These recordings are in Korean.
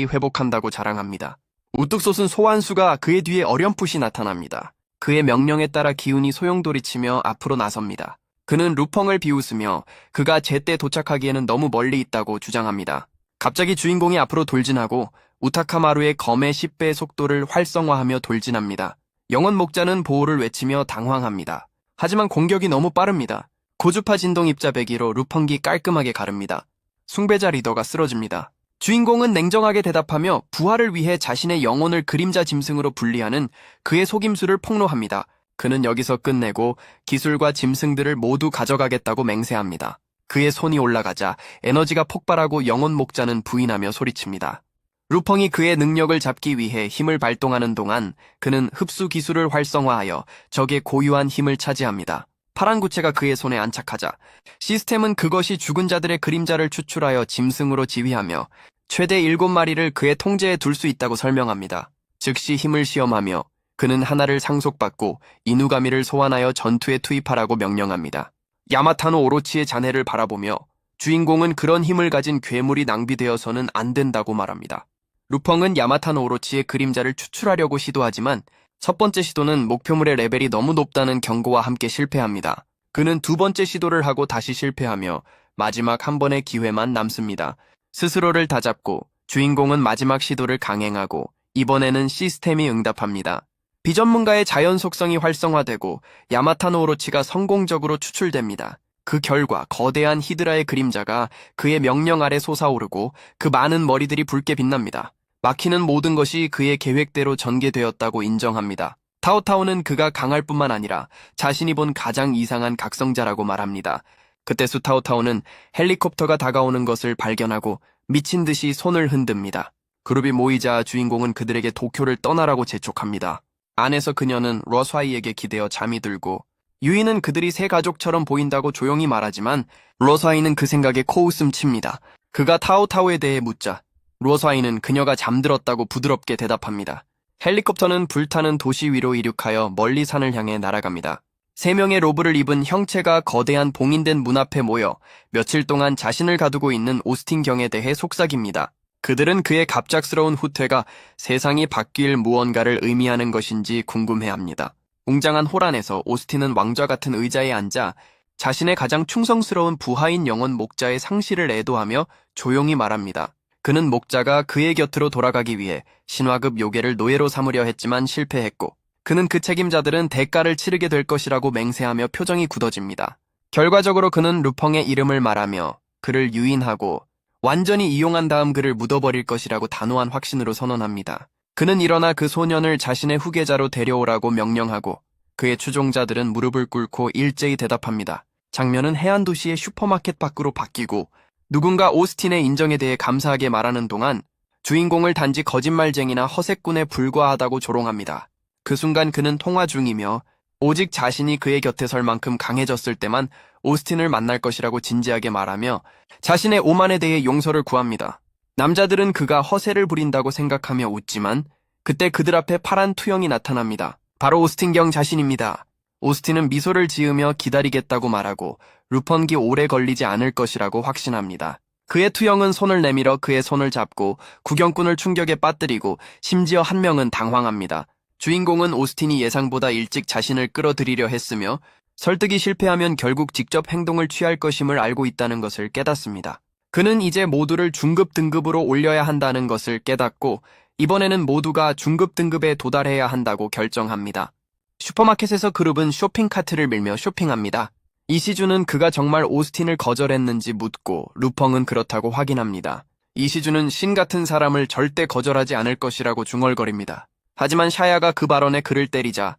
회복한다고 자랑합니다. 우뚝 솟은 소환수가 그의 뒤에 어렴풋이 나타납니다. 그의 명령에 따라 기운이 소용돌이치며 앞으로 나섭니다. 그는 루펑을 비웃으며 그가 제때 도착하기에는 너무 멀리 있다고 주장합니다. 갑자기 주인공이 앞으로 돌진하고 우타카마루의 검의 10배의 속도를 활성화하며 돌진합니다. 영혼 목자는 보호를 외치며 당황합니다. 하지만 공격이 너무 빠릅니다. 고주파 진동 입자배기로 루펑기 깔끔하게 가릅니다. 숭배자 리더가 쓰러집니다. 주인공은 냉정하게 대답하며 부활을 위해 자신의 영혼을 그림자 짐승으로 분리하는 그의 속임수를 폭로합니다. 그는 여기서 끝내고 기술과 짐승들을 모두 가져가겠다고 맹세합니다. 그의 손이 올라가자 에너지가 폭발하고 영혼 목자는 부인하며 소리칩니다. 루펑이 그의 능력을 잡기 위해 힘을 발동하는 동안 그는 흡수 기술을 활성화하여 적의 고유한 힘을 차지합니다. 파란 구체가 그의 손에 안착하자 시스템은 그것이 죽은 자들의 그림자를 추출하여 짐승으로 지휘하며 최대 7마리를 그의 통제에 둘 수 있다고 설명합니다. 즉시 힘을 시험하며 그는 하나를 상속받고 이누가미를 소환하여 전투에 투입하라고 명령합니다. 야마타노 오로치의 잔해를 바라보며 주인공은 그런 힘을 가진 괴물이 낭비되어서는 안 된다고 말합니다. 루펑은 야마타노 오로치의 그림자를 추출하려고 시도하지만 첫 번째 시도는 목표물의 레벨이 너무 높다는 경고와 함께 실패합니다. 그는 두 번째 시도를 하고 다시 실패하며 마지막 한 번의 기회만 남습니다. 스스로를 다잡고 주인공은 마지막 시도를 강행하고 이번에는 시스템이 응답합니다. 비전문가의 자연 속성이 활성화되고 야마타노 오로치가 성공적으로 추출됩니다. 그 결과 거대한 히드라의 그림자가 그의 명령 아래 솟아오르고 그 많은 머리들이 붉게 빛납니다. 막히는 모든 것이 그의 계획대로 전개되었다고 인정합니다. 타오타오는 그가 강할 뿐만 아니라 자신이 본 가장 이상한 각성자라고 말합니다. 그때 수타오타오는 헬리콥터가 다가오는 것을 발견하고 미친 듯이 손을 흔듭니다. 그룹이 모이자 주인공은 그들에게 도쿄를 떠나라고 재촉합니다. 안에서 그녀는 러스와이에게 기대어 잠이 들고 유이는 그들이 새 가족처럼 보인다고 조용히 말하지만 러스와이는 그 생각에 코웃음 칩니다. 그가 타오타오에 대해 묻자 러스와이는 그녀가 잠들었다고 부드럽게 대답합니다. 헬리콥터는 불타는 도시 위로 이륙하여 멀리 산을 향해 날아갑니다. 3명의 로브를 입은 형체가 거대한 봉인된 문 앞에 모여 며칠 동안 자신을 가두고 있는 오스틴 경에 대해 속삭입니다. 그들은 그의 갑작스러운 후퇴가 세상이 바뀔 무언가를 의미하는 것인지 궁금해합니다. 웅장한 홀 안에서 오스틴은 왕좌 같은 의자에 앉아 자신의 가장 충성스러운 부하인 영혼 목자의 상실을 애도하며 조용히 말합니다. 그는 목자가 그의 곁으로 돌아가기 위해 신화급 요괴를 노예로 삼으려 했지만 실패했고 그는 그 책임자들은 대가를 치르게 될 것이라고 맹세하며 표정이 굳어집니다. 결과적으로 그는 루펑의 이름을 말하며 그를 유인하고 완전히 이용한 다음 그를 묻어버릴 것이라고 단호한 확신으로 선언합니다. 그는 일어나 그 소년을 자신의 후계자로 데려오라고 명령하고 그의 추종자들은 무릎을 꿇고 일제히 대답합니다. 장면은 해안 도시의 슈퍼마켓 밖으로 바뀌고 누군가 오스틴의 인정에 대해 감사하게 말하는 동안 주인공을 단지 거짓말쟁이나 허세꾼에 불과하다고 조롱합니다. 그 순간 그는 통화 중이며 오직 자신이 그의 곁에 설 만큼 강해졌을 때만 오스틴을 만날 것이라고 진지하게 말하며 자신의 오만에 대해 용서를 구합니다. 남자들은 그가 허세를 부린다고 생각하며 웃지만 그때 그들 앞에 파란 투영이 나타납니다. 바로 오스틴 경 자신입니다. 오스틴은 미소를 지으며 기다리겠다고 말하고 루펑기 오래 걸리지 않을 것이라고 확신합니다. 그의 투영은 손을 내밀어 그의 손을 잡고 구경꾼을 충격에 빠뜨리고 심지어 한 명은 당황합니다. 주인공은 오스틴이 예상보다 일찍 자신을 끌어들이려 했으며 설득이 실패하면 결국 직접 행동을 취할 것임을 알고 있다는 것을 깨닫습니다. 그는 이제 모두를 중급 등급으로 올려야 한다는 것을 깨닫고 이번에는 모두가 중급 등급에 도달해야 한다고 결정합니다. 슈퍼마켓에서 그룹은 쇼핑카트를 밀며 쇼핑합니다. 이시주는 그가 정말 오스틴을 거절했는지 묻고 루펑은 그렇다고 확인합니다. 이시주는 신 같은 사람을 절대 거절하지 않을 것이라고 중얼거립니다. 하지만 샤야가 그 발언에 그를 때리자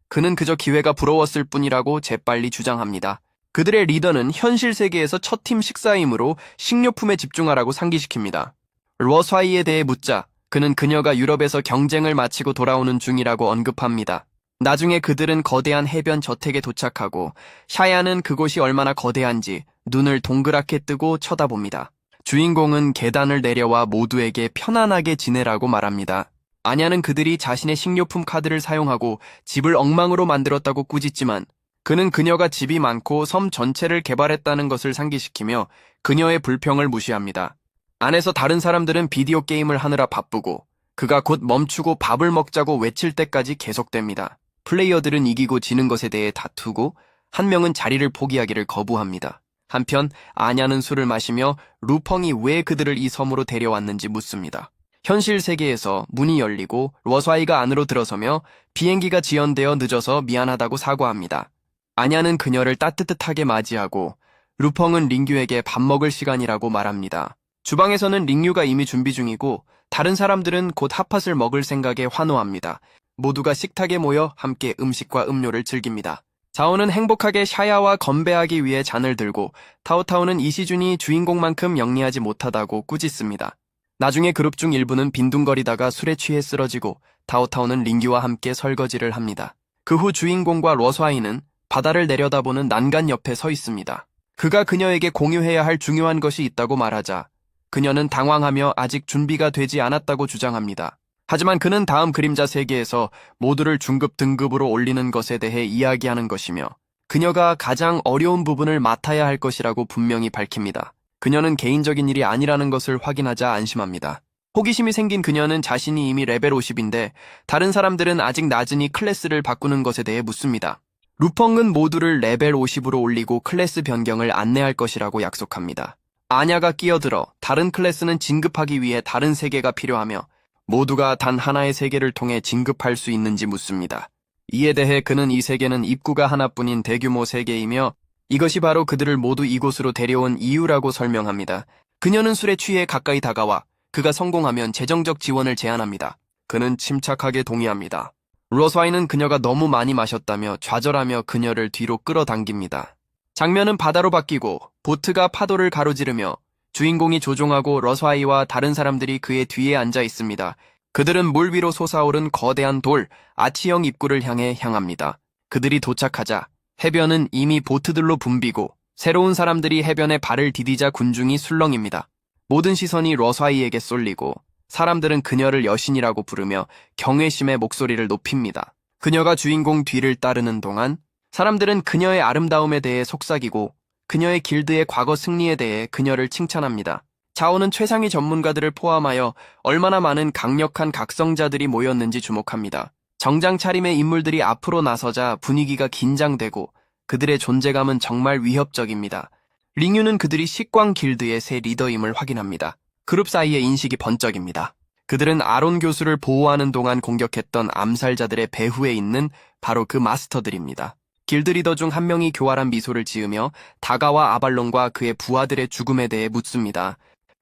그는 그저 기회가 부러웠을 뿐이라고 재빨리 주장합니다. 그들의 리더는 현실 세계에서 첫 팀 식사이므로 식료품에 집중하라고 상기시킵니다. 러스와이에 대해 묻자 그는 그녀가 유럽에서 경쟁을 마치고 돌아오는 중이라고 언급합니다. 나중에 그들은 거대한 해변 저택에 도착하고 샤야는 그곳이 얼마나 거대한지 눈을 동그랗게 뜨고 쳐다봅니다. 주인공은 계단을 내려와 모두에게 편안하게 지내라고 말합니다. 아냐는 그들이 자신의 식료품 카드를 사용하고 집을 엉망으로 만들었다고 꾸짖지만 그는 그녀가 집이 많고 섬 전체를 개발했다는 것을 상기시키며 그녀의 불평을 무시합니다. 안에서 다른 사람들은 비디오 게임을 하느라 바쁘고 그가 곧 멈추고 밥을 먹자고 외칠 때까지 계속됩니다. 플레이어들은 이기고 지는 것에 대해 다투고 한 명은 자리를 포기하기를 거부합니다. 한편 아냐는 술을 마시며 루펑이 왜 그들을 이 섬으로 데려왔는지 묻습니다. 현실 세계에서 문이 열리고 러스와이가 안으로 들어서며 비행기가 지연되어 늦어서 미안하다고 사과합니다. 아냐는 그녀를 따뜻하게 맞이하고 루펑은 링규에게 밥 먹을 시간이라고 말합니다. 주방에서는 링규가 이미 준비 중이고 다른 사람들은 곧 핫팟을 먹을 생각에 환호합니다. 모두가 식탁에 모여 함께 음식과 음료를 즐깁니다. 자오는 행복하게 샤야와 건배하기 위해 잔을 들고 타오타오는 이시준이 주인공만큼 영리하지 못하다고 꾸짖습니다. 나중에 그룹 중 일부는 빈둥거리다가 술에 취해 쓰러지고 타오타오는 링규와 함께 설거지를 합니다. 그 후 주인공과 러스와이는 바다를 내려다보는 난간 옆에 서 있습니다. 그가 그녀에게 공유해야 할 중요한 것이 있다고 말하자 그녀는 당황하며 아직 준비가 되지 않았다고 주장합니다. 하지만 그는 다음 그림자 세계에서 모두를 중급 등급으로 올리는 것에 대해 이야기하는 것이며 그녀가 가장 어려운 부분을 맡아야 할 것이라고 분명히 밝힙니다. 그녀는 개인적인 일이 아니라는 것을 확인하자 안심합니다. 호기심이 생긴 그녀는 자신이 이미 레벨 50인데 다른 사람들은 아직 낮으니 클래스를 바꾸는 것에 대해 묻습니다. 루펑은 모두를 레벨 50으로 올리고 클래스 변경을 안내할 것이라고 약속합니다. 아냐가 끼어들어 다른 클래스는 진급하기 위해 다른 세계가 필요하며 모두가 단 하나의 세계를 통해 진급할 수 있는지 묻습니다. 이에 대해 그는 이 세계는 입구가 하나뿐인 대규모 세계이며 이것이 바로 그들을 모두 이곳으로 데려온 이유라고 설명합니다. 그녀는 술에 취해 가까이 다가와 그가 성공하면 재정적 지원을 제안합니다. 그는 침착하게 동의합니다. 러스와이는 그녀가 너무 많이 마셨다며 좌절하며 그녀를 뒤로 끌어당깁니다. 장면은 바다로 바뀌고 보트가 파도를 가로지르며 주인공이 조종하고 러스와이와 다른 사람들이 그의 뒤에 앉아 있습니다. 그들은 물 위로 솟아오른 거대한 돌, 아치형 입구를 향해 향합니다. 그들이 도착하자 해변은 이미 보트들로 붐비고 새로운 사람들이 해변에 발을 디디자 군중이 술렁입니다. 모든 시선이 러스와이에게 쏠리고 사람들은 그녀를 여신이라고 부르며 경외심의 목소리를 높입니다. 그녀가 주인공 뒤를 따르는 동안 사람들은 그녀의 아름다움에 대해 속삭이고 그녀의 길드의 과거 승리에 대해 그녀를 칭찬합니다. 자오는 최상위 전문가들을 포함하여 얼마나 많은 강력한 각성자들이 모였는지 주목합니다. 정장 차림의 인물들이 앞으로 나서자 분위기가 긴장되고 그들의 존재감은 정말 위협적입니다. 링유는 그들이 식광 길드의 새 리더임을 확인합니다. 그룹 사이의 인식이 번쩍입니다. 그들은 아론 교수를 보호하는 동안 공격했던 암살자들의 배후에 있는 바로 그 마스터들입니다. 길드 리더 중 한 명이 교활한 미소를 지으며 다가와 아발론과 그의 부하들의 죽음에 대해 묻습니다.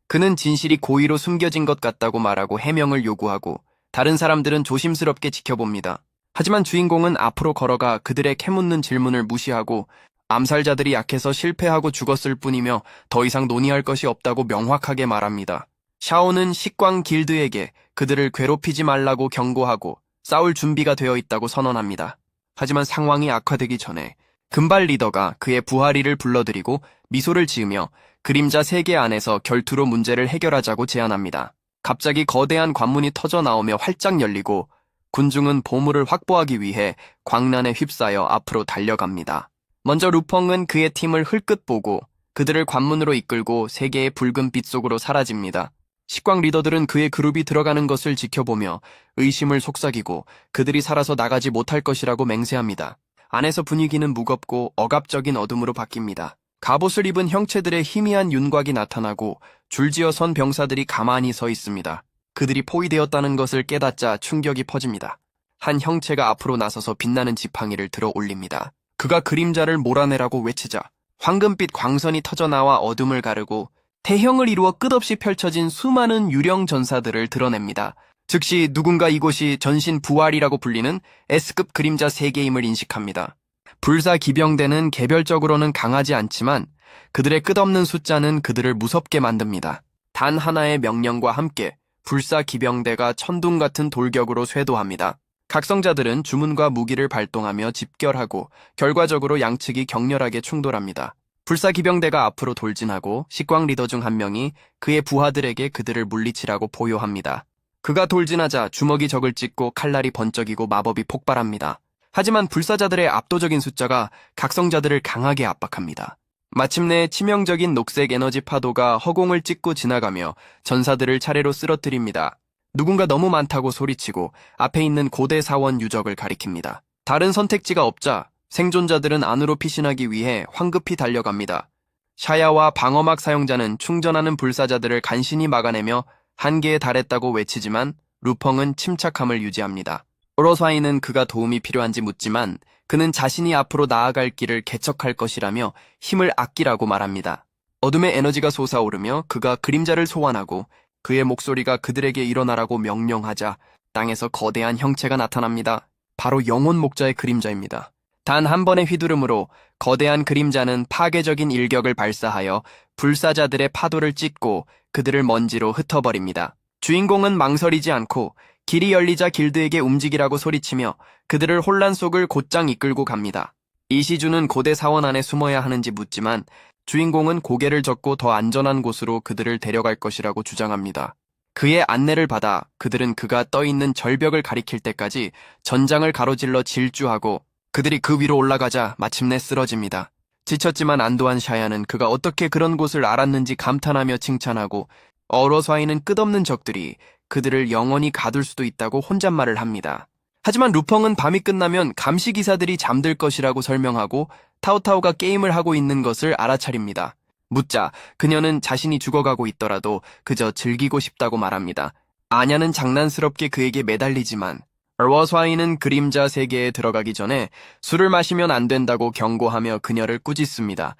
그는 진실이 고의로 숨겨진 것 같다고 말하고 해명을 요구하고 다른 사람들은 조심스럽게 지켜봅니다. 하지만 주인공은 앞으로 걸어가 그들의 캐묻는 질문을 무시하고 암살자들이 약해서 실패하고 죽었을 뿐이며 더 이상 논의할 것이 없다고 명확하게 말합니다. 샤오는 식광 길드에게 그들을 괴롭히지 말라고 경고하고 싸울 준비가 되어 있다고 선언합니다. 하지만 상황이 악화되기 전에 금발 리더가 그의 부하리를 불러들이고 미소를 지으며 그림자 세계 안에서 결투로 문제를 해결하자고 제안합니다. 갑자기 거대한 관문이 터져 나오며 활짝 열리고 군중은 보물을 확보하기 위해 광란에 휩싸여 앞으로 달려갑니다. 먼저 루펑은 그의 팀을 흘끗 보고 그들을 관문으로 이끌고 세계의 붉은 빛 속으로 사라집니다. 식광 리더들은 그의 그룹이 들어가는 것을 지켜보며 의심을 속삭이고 그들이 살아서 나가지 못할 것이라고 맹세합니다. 안에서 분위기는 무겁고 억압적인 어둠으로 바뀝니다. 갑옷을 입은 형체들의 희미한 윤곽이 나타나고 줄지어 선 병사들이 가만히 서 있습니다. 그들이 포위되었다는 것을 깨닫자 충격이 퍼집니다. 한 형체가 앞으로 나서서 빛나는 지팡이를 들어 올립니다. 그가 그림자를 몰아내라고 외치자 황금빛 광선이 터져나와 어둠을 가르고 대형을 이루어 끝없이 펼쳐진 수많은 유령 전사들을 드러냅니다. 즉시 누군가 이곳이 전신 부활이라고 불리는 S급 그림자 세계임을 인식합니다. 불사 기병대는 개별적으로는 강하지 않지만 그들의 끝없는 숫자는 그들을 무섭게 만듭니다. 단 하나의 명령과 함께 불사 기병대가 천둥 같은 돌격으로 쇄도합니다. 각성자들은 주문과 무기를 발동하며 집결하고 결과적으로 양측이 격렬하게 충돌합니다. 불사 기병대가 앞으로 돌진하고 식광 리더 중 한 명이 그의 부하들에게 그들을 물리치라고 보요합니다. 그가 돌진하자 주먹이 적을 찢고 칼날이 번쩍이고 마법이 폭발합니다. 하지만 불사자들의 압도적인 숫자가 각성자들을 강하게 압박합니다. 마침내 치명적인 녹색 에너지 파도가 허공을 찍고 지나가며 전사들을 차례로 쓰러뜨립니다. 누군가 너무 많다고 소리치고 앞에 있는 고대 사원 유적을 가리킵니다. 다른 선택지가 없자 생존자들은 안으로 피신하기 위해 황급히 달려갑니다. 샤야와 방어막 사용자는 충전하는 불사자들을 간신히 막아내며 한계에 달했다고 외치지만 루펑은 침착함을 유지합니다. 오로사이는 그가 도움이 필요한지 묻지만 그는 자신이 앞으로 나아갈 길을 개척할 것이라며 힘을 아끼라고 말합니다. 어둠의 에너지가 솟아오르며 그가 그림자를 소환하고 그의 목소리가 그들에게 일어나라고 명령하자 땅에서 거대한 형체가 나타납니다. 바로 영혼 목자의 그림자입니다. 단 한 번의 휘두름으로 거대한 그림자는 파괴적인 일격을 발사하여 불사자들의 파도를 찢고 그들을 먼지로 흩어버립니다. 주인공은 망설이지 않고 길이 열리자 길드에게 움직이라고 소리치며 그들을 혼란 속을 곧장 이끌고 갑니다. 이시주는 고대 사원 안에 숨어야 하는지 묻지만 주인공은 고개를 젓고 더 안전한 곳으로 그들을 데려갈 것이라고 주장합니다. 그의 안내를 받아 그들은 그가 떠있는 절벽을 가리킬 때까지 전장을 가로질러 질주하고 그들이 그 위로 올라가자 마침내 쓰러집니다. 지쳤지만 안도한 샤야는 그가 어떻게 그런 곳을 알았는지 감탄하며 칭찬하고 어로사이는 끝없는 적들이 그들을 영원히 가둘 수도 있다고 혼잣말을 합니다. 하지만 루펑은 밤이 끝나면 감시기사들이 잠들 것이라고 설명하고 타오타오가 게임을 하고 있는 것을 알아차립니다. 묻자 그녀는 자신이 죽어가고 있더라도 그저 즐기고 싶다고 말합니다. 아냐는 장난스럽게 그에게 매달리지만 어로사이는 그림자 세계에 들어가기 전에 술을 마시면 안 된다고 경고하며 그녀를 꾸짖습니다.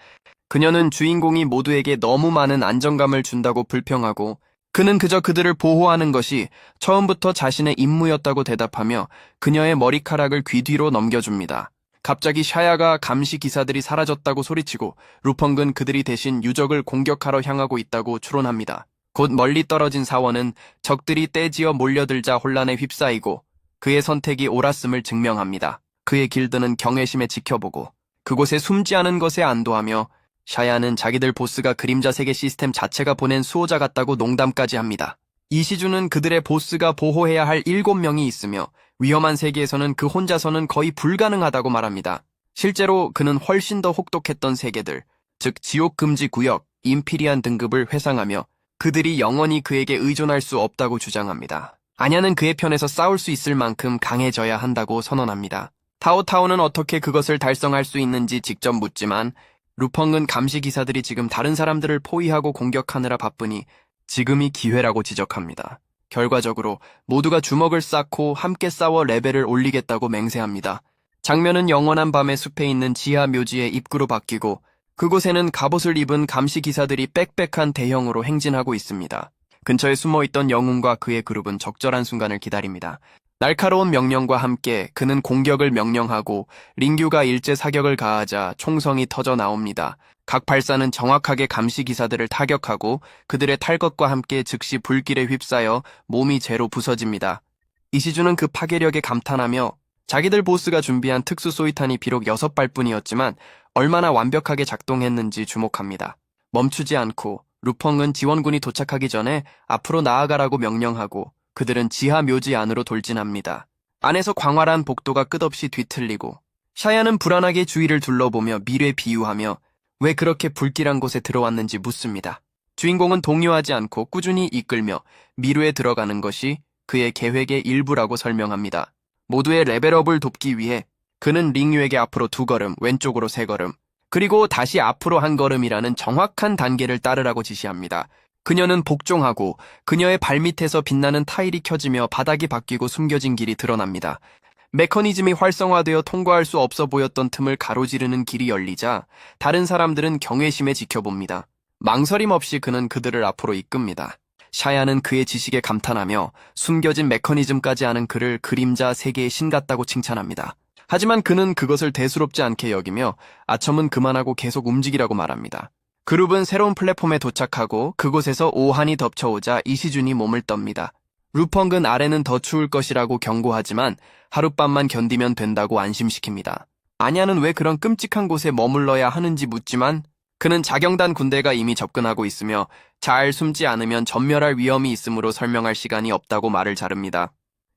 그녀는 주인공이 모두에게 너무 많은 안정감을 준다고 불평하고 그는 그저 그들을 보호하는 것이 처음부터 자신의 임무였다고 대답하며 그녀의 머리카락을 귀 뒤로 넘겨줍니다. 갑자기 샤야가 감시 기사들이 사라졌다고 소리치고 루펑은 그들이 대신 유적을 공격하러 향하고 있다고 추론합니다. 곧 멀리 떨어진 사원은 적들이 떼지어 몰려들자 혼란에 휩싸이고 그의 선택이 옳았음을 증명합니다. 그의 길드는 경외심에 지켜보고 그곳에 숨지 않은 것에 안도하며 샤야는 자기들 보스가 그림자 세계 시스템 자체가 보낸 수호자 같다고 농담까지 합니다. 이시주는 그들의 보스가 보호해야 할 7명이 있으며 위험한 세계에서는 그 혼자서는 거의 불가능하다고 말합니다. 실제로 그는 훨씬 더 혹독했던 세계들, 즉 지옥 금지 구역, 임피리안 등급을 회상하며 그들이 영원히 그에게 의존할 수 없다고 주장합니다. 아냐는 그의 편에서 싸울 수 있을 만큼 강해져야 한다고 선언합니다. 타오타오는 어떻게 그것을 달성할 수 있는지 직접 묻지만 루펑은 감시 기사들이 지금 다른 사람들을 포위하고 공격하느라 바쁘니 지금이 기회라고 지적합니다. 결과적으로 모두가 주먹을 쌓고 함께 싸워 레벨을 올리겠다고 맹세합니다. 장면은 영원한 밤의 숲에 있는 지하 묘지의 입구로 바뀌고 그곳에는 갑옷을 입은 감시 기사들이 빽빽한 대형으로 행진하고 있습니다. 근처에 숨어있던 영웅과 그의 그룹은 적절한 순간을 기다립니다. 날카로운 명령과 함께 그는 공격을 명령하고 링규가 일제 사격을 가하자 총성이 터져 나옵니다. 각 발사는 정확하게 감시 기사들을 타격하고 그들의 탈 것과 함께 즉시 불길에 휩싸여 몸이 재로 부서집니다. 이시주는 그 파괴력에 감탄하며 자기들 보스가 준비한 특수 소위탄이 비록 6발뿐이었지만 얼마나 완벽하게 작동했는지 주목합니다. 멈추지 않고 루펑은 지원군이 도착하기 전에 앞으로 나아가라고 명령하고 그들은 지하 묘지 안으로 돌진합니다. 안에서 광활한 복도가 끝없이 뒤틀리고 샤야는 불안하게 주위를 둘러보며 미래 비유하며 왜 그렇게 불길한 곳에 들어왔는지 묻습니다. 주인공은 동요하지 않고 꾸준히 이끌며 미루에 들어가는 것이 그의 계획의 일부라고 설명합니다. 모두의 레벨업을 돕기 위해 그는 링유에게 앞으로 2걸음, 왼쪽으로 3걸음, 그리고 다시 앞으로 1걸음이라는 정확한 단계를 따르라고 지시합니다. 그녀는 복종하고 그녀의 발밑에서 빛나는 타일이 켜지며 바닥이 바뀌고 숨겨진 길이 드러납니다. 메커니즘이 활성화되어 통과할 수 없어 보였던 틈을 가로지르는 길이 열리자 다른 사람들은 경외심에 지켜봅니다. 망설임 없이 그는 그들을 앞으로 이끕니다. 샤야는 그의 지식에 감탄하며 숨겨진 메커니즘까지 아는 그를 그림자 세계의 신 같다고 칭찬합니다. 하지만 그는 그것을 대수롭지 않게 여기며 아첨은 그만하고 계속 움직이라고 말합니다. 그룹은 새로운 플랫폼에 도착하고 그곳에서 오한이 덮쳐오자 이시준이 몸을 떱니다. 루펑은 아래는 더 추울 것이라고 경고하지만 하룻밤만 견디면 된다고 안심시킵니다. 아냐는 왜 그런 끔찍한 곳에 머물러야 하는지 묻지만 그는 자경단 군대가 이미 접근하고 있으며 잘 숨지 않으면 전멸할 위험이 있으므로 설명할 시간이 없다고 말을 자릅니다.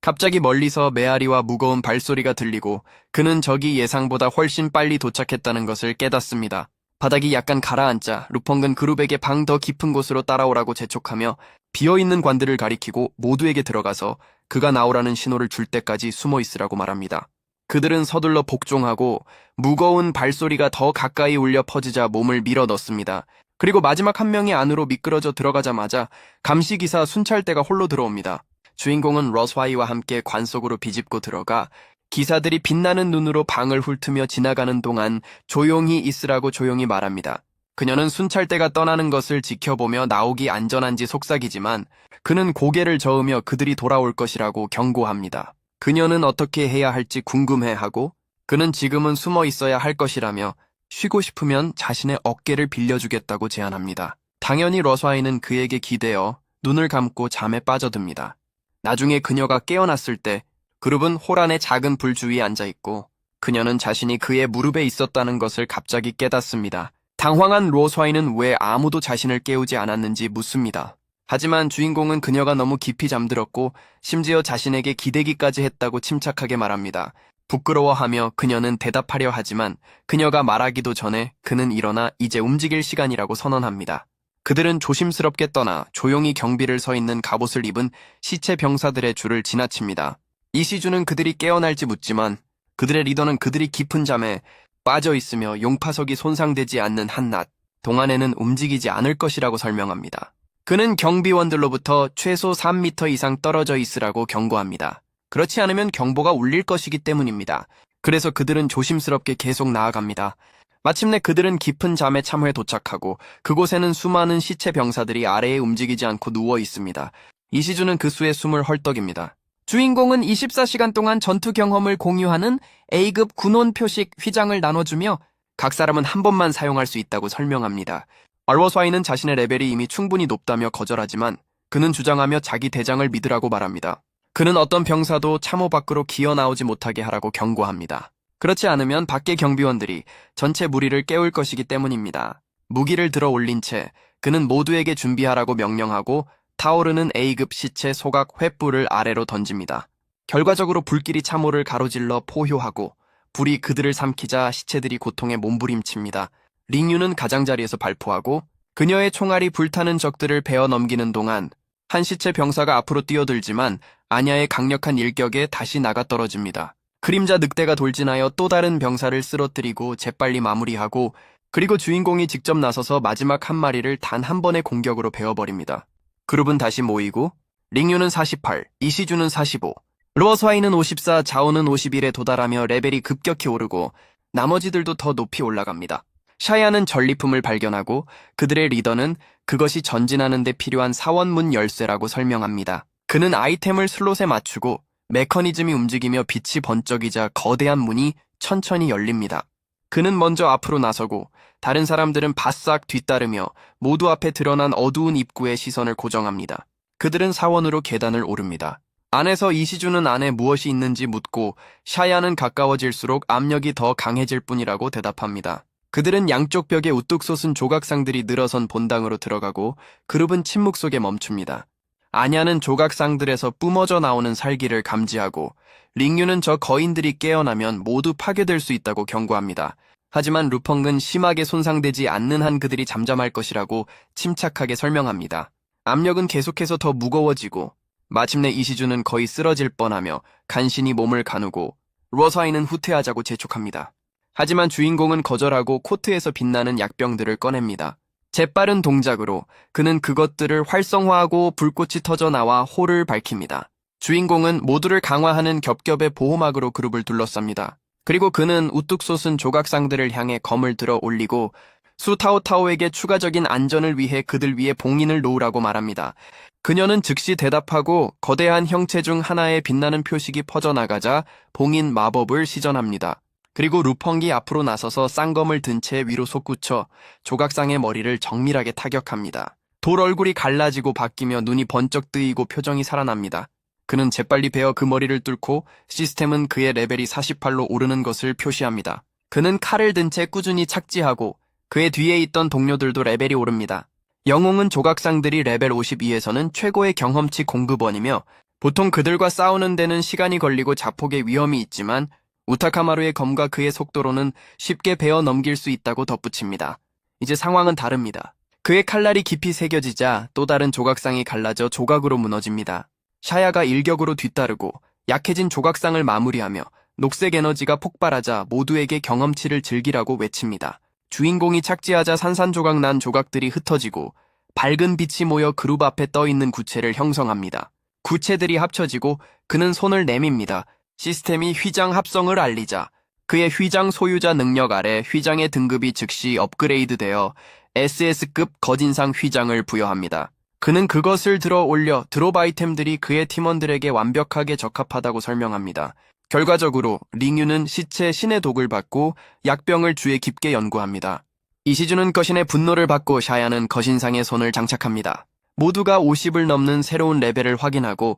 갑자기 멀리서 메아리와 무거운 발소리가 들리고 그는 적이 예상보다 훨씬 빨리 도착했다는 것을 깨닫습니다. 바닥이 약간 가라앉자 루펑은 그룹에게 방 더 깊은 곳으로 따라오라고 재촉하며 비어있는 관들을 가리키고 모두에게 들어가서 그가 나오라는 신호를 줄 때까지 숨어 있으라고 말합니다. 그들은 서둘러 복종하고 무거운 발소리가 더 가까이 울려 퍼지자 몸을 밀어 넣습니다. 그리고 마지막 한 명이 안으로 미끄러져 들어가자마자 감시기사 순찰대가 홀로 들어옵니다. 주인공은 러스와이와 함께 관 속으로 비집고 들어가 기사들이 빛나는 눈으로 방을 훑으며 지나가는 동안 조용히 있으라고 조용히 말합니다. 그녀는 순찰대가 떠나는 것을 지켜보며 나오기 안전한지 속삭이지만 그는 고개를 저으며 그들이 돌아올 것이라고 경고합니다. 그녀는 어떻게 해야 할지 궁금해하고 그는 지금은 숨어 있어야 할 것이라며 쉬고 싶으면 자신의 어깨를 빌려주겠다고 제안합니다. 당연히 러스와이는 그에게 기대어 눈을 감고 잠에 빠져듭니다. 나중에 그녀가 깨어났을 때 그룹은 홀 안의 작은 불 주위에 앉아있고 그녀는 자신이 그의 무릎에 있었다는 것을 갑자기 깨닫습니다. 당황한 러스와이는 왜 아무도 자신을 깨우지 않았는지 묻습니다. 하지만 주인공은 그녀가 너무 깊이 잠들었고 심지어 자신에게 기대기까지 했다고 침착하게 말합니다. 부끄러워하며 그녀는 대답하려 하지만 그녀가 말하기도 전에 그는 일어나 이제 움직일 시간이라고 선언합니다. 그들은 조심스럽게 떠나 조용히 경비를 서 있는 갑옷을 입은 시체 병사들의 줄을 지나칩니다. 이시주는 그들이 깨어날지 묻지만 그들의 리더는 그들이 깊은 잠에 빠져 있으며 용파석이 손상되지 않는 한낮 동안에는 움직이지 않을 것이라고 설명합니다. 그는 경비원들로부터 최소 3m 이상 떨어져 있으라고 경고합니다. 그렇지 않으면 경보가 울릴 것이기 때문입니다. 그래서 그들은 조심스럽게 계속 나아갑니다. 마침내 그들은 깊은 잠에 참회 도착하고 그곳에는 수많은 시체 병사들이 아래에 움직이지 않고 누워 있습니다. 이시주는 그 수에 숨을 헐떡입니다. 주인공은 24시간 동안 전투 경험을 공유하는 A급 군원 표식 휘장을 나눠주며 각 사람은 한 번만 사용할 수 있다고 설명합니다. 알워스와이는 자신의 레벨이 이미 충분히 높다며 거절하지만 그는 주장하며 자기 대장을 믿으라고 말합니다. 그는 어떤 병사도 참호 밖으로 기어 나오지 못하게 하라고 경고합니다. 그렇지 않으면 밖의 경비원들이 전체 무리를 깨울 것이기 때문입니다. 무기를 들어 올린 채 그는 모두에게 준비하라고 명령하고 타오르는 A급 시체 소각 횃불을 아래로 던집니다. 결과적으로 불길이 참호를 가로질러 포효하고 불이 그들을 삼키자 시체들이 고통에 몸부림칩니다. 링유는 가장자리에서 발포하고 그녀의 총알이 불타는 적들을 베어 넘기는 동안 한 시체 병사가 앞으로 뛰어들지만 아냐의 강력한 일격에 다시 나가 떨어집니다. 그림자 늑대가 돌진하여 또 다른 병사를 쓰러뜨리고 재빨리 마무리하고 그리고 주인공이 직접 나서서 마지막 한 마리를 단 한 번의 공격으로 베어버립니다. 그룹은 다시 모이고 링유는 48, 이시주는 45, 러스와이는 54, 자오는 51에 도달하며 레벨이 급격히 오르고 나머지들도 더 높이 올라갑니다. 샤야는 전리품을 발견하고 그들의 리더는 그것이 전진하는 데 필요한 사원문 열쇠라고 설명합니다. 그는 아이템을 슬롯에 맞추고 메커니즘이 움직이며 빛이 번쩍이자 거대한 문이 천천히 열립니다. 그는 먼저 앞으로 나서고 다른 사람들은 바싹 뒤따르며 모두 앞에 드러난 어두운 입구에 시선을 고정합니다. 그들은 사원으로 계단을 오릅니다. 안에서 이시주는 안에 무엇이 있는지 묻고 샤야는 가까워질수록 압력이 더 강해질 뿐이라고 대답합니다. 그들은 양쪽 벽에 우뚝 솟은 조각상들이 늘어선 본당으로 들어가고 그룹은 침묵 속에 멈춥니다. 아냐는 조각상들에서 뿜어져 나오는 살기를 감지하고 링유는 저 거인들이 깨어나면 모두 파괴될 수 있다고 경고합니다. 하지만 루펑은 심하게 손상되지 않는 한 그들이 잠잠할 것이라고 침착하게 설명합니다. 압력은 계속해서 더 무거워지고 마침내 이시주는 거의 쓰러질 뻔하며 간신히 몸을 가누고 러스와이는 후퇴하자고 재촉합니다. 하지만 주인공은 거절하고 코트에서 빛나는 약병들을 꺼냅니다. 재빠른 동작으로 그는 그것들을 활성화하고 불꽃이 터져 나와 홀을 밝힙니다. 주인공은 모두를 강화하는 겹겹의 보호막으로 그룹을 둘러쌉니다. 그리고 그는 우뚝 솟은 조각상들을 향해 검을 들어 올리고 수타오타오에게 추가적인 안전을 위해 그들 위에 봉인을 놓으라고 말합니다. 그녀는 즉시 대답하고 거대한 형체 중 하나의 빛나는 표식이 퍼져나가자 봉인 마법을 시전합니다. 그리고 루펑이 앞으로 나서서 쌍검을 든 채 위로 솟구쳐 조각상의 머리를 정밀하게 타격합니다. 돌 얼굴이 갈라지고 바뀌며 눈이 번쩍 뜨이고 표정이 살아납니다. 그는 재빨리 베어 그 머리를 뚫고 시스템은 그의 레벨이 48로 오르는 것을 표시합니다. 그는 칼을 든 채 꾸준히 착지하고 그의 뒤에 있던 동료들도 레벨이 오릅니다. 영웅은 조각상들이 레벨 52에서는 최고의 경험치 공급원이며 보통 그들과 싸우는 데는 시간이 걸리고 자폭의 위험이 있지만 우타카마루의 검과 그의 속도로는 쉽게 베어 넘길 수 있다고 덧붙입니다. 이제 상황은 다릅니다. 그의 칼날이 깊이 새겨지자 또 다른 조각상이 갈라져 조각으로 무너집니다. 샤야가 일격으로 뒤따르고 약해진 조각상을 마무리하며 녹색 에너지가 폭발하자 모두에게 경험치를 즐기라고 외칩니다. 주인공이 착지하자 산산조각 난 조각들이 흩어지고 밝은 빛이 모여 그룹 앞에 떠있는 구체를 형성합니다. 구체들이 합쳐지고 그는 손을 내밉니다. 시스템이 휘장 합성을 알리자 그의 휘장 소유자 능력 아래 휘장의 등급이 즉시 업그레이드되어 SS급 거진상 휘장을 부여합니다. 그는 그것을 들어 올려 드롭 아이템들이 그의 팀원들에게 완벽하게 적합하다고 설명합니다. 결과적으로 링유는 시체 신의 독을 받고 약병을 주에 깊게 연구합니다. 이시주는 거신의 분노를 받고 샤야는 거신상의 손을 장착합니다. 모두가 50을 넘는 새로운 레벨을 확인하고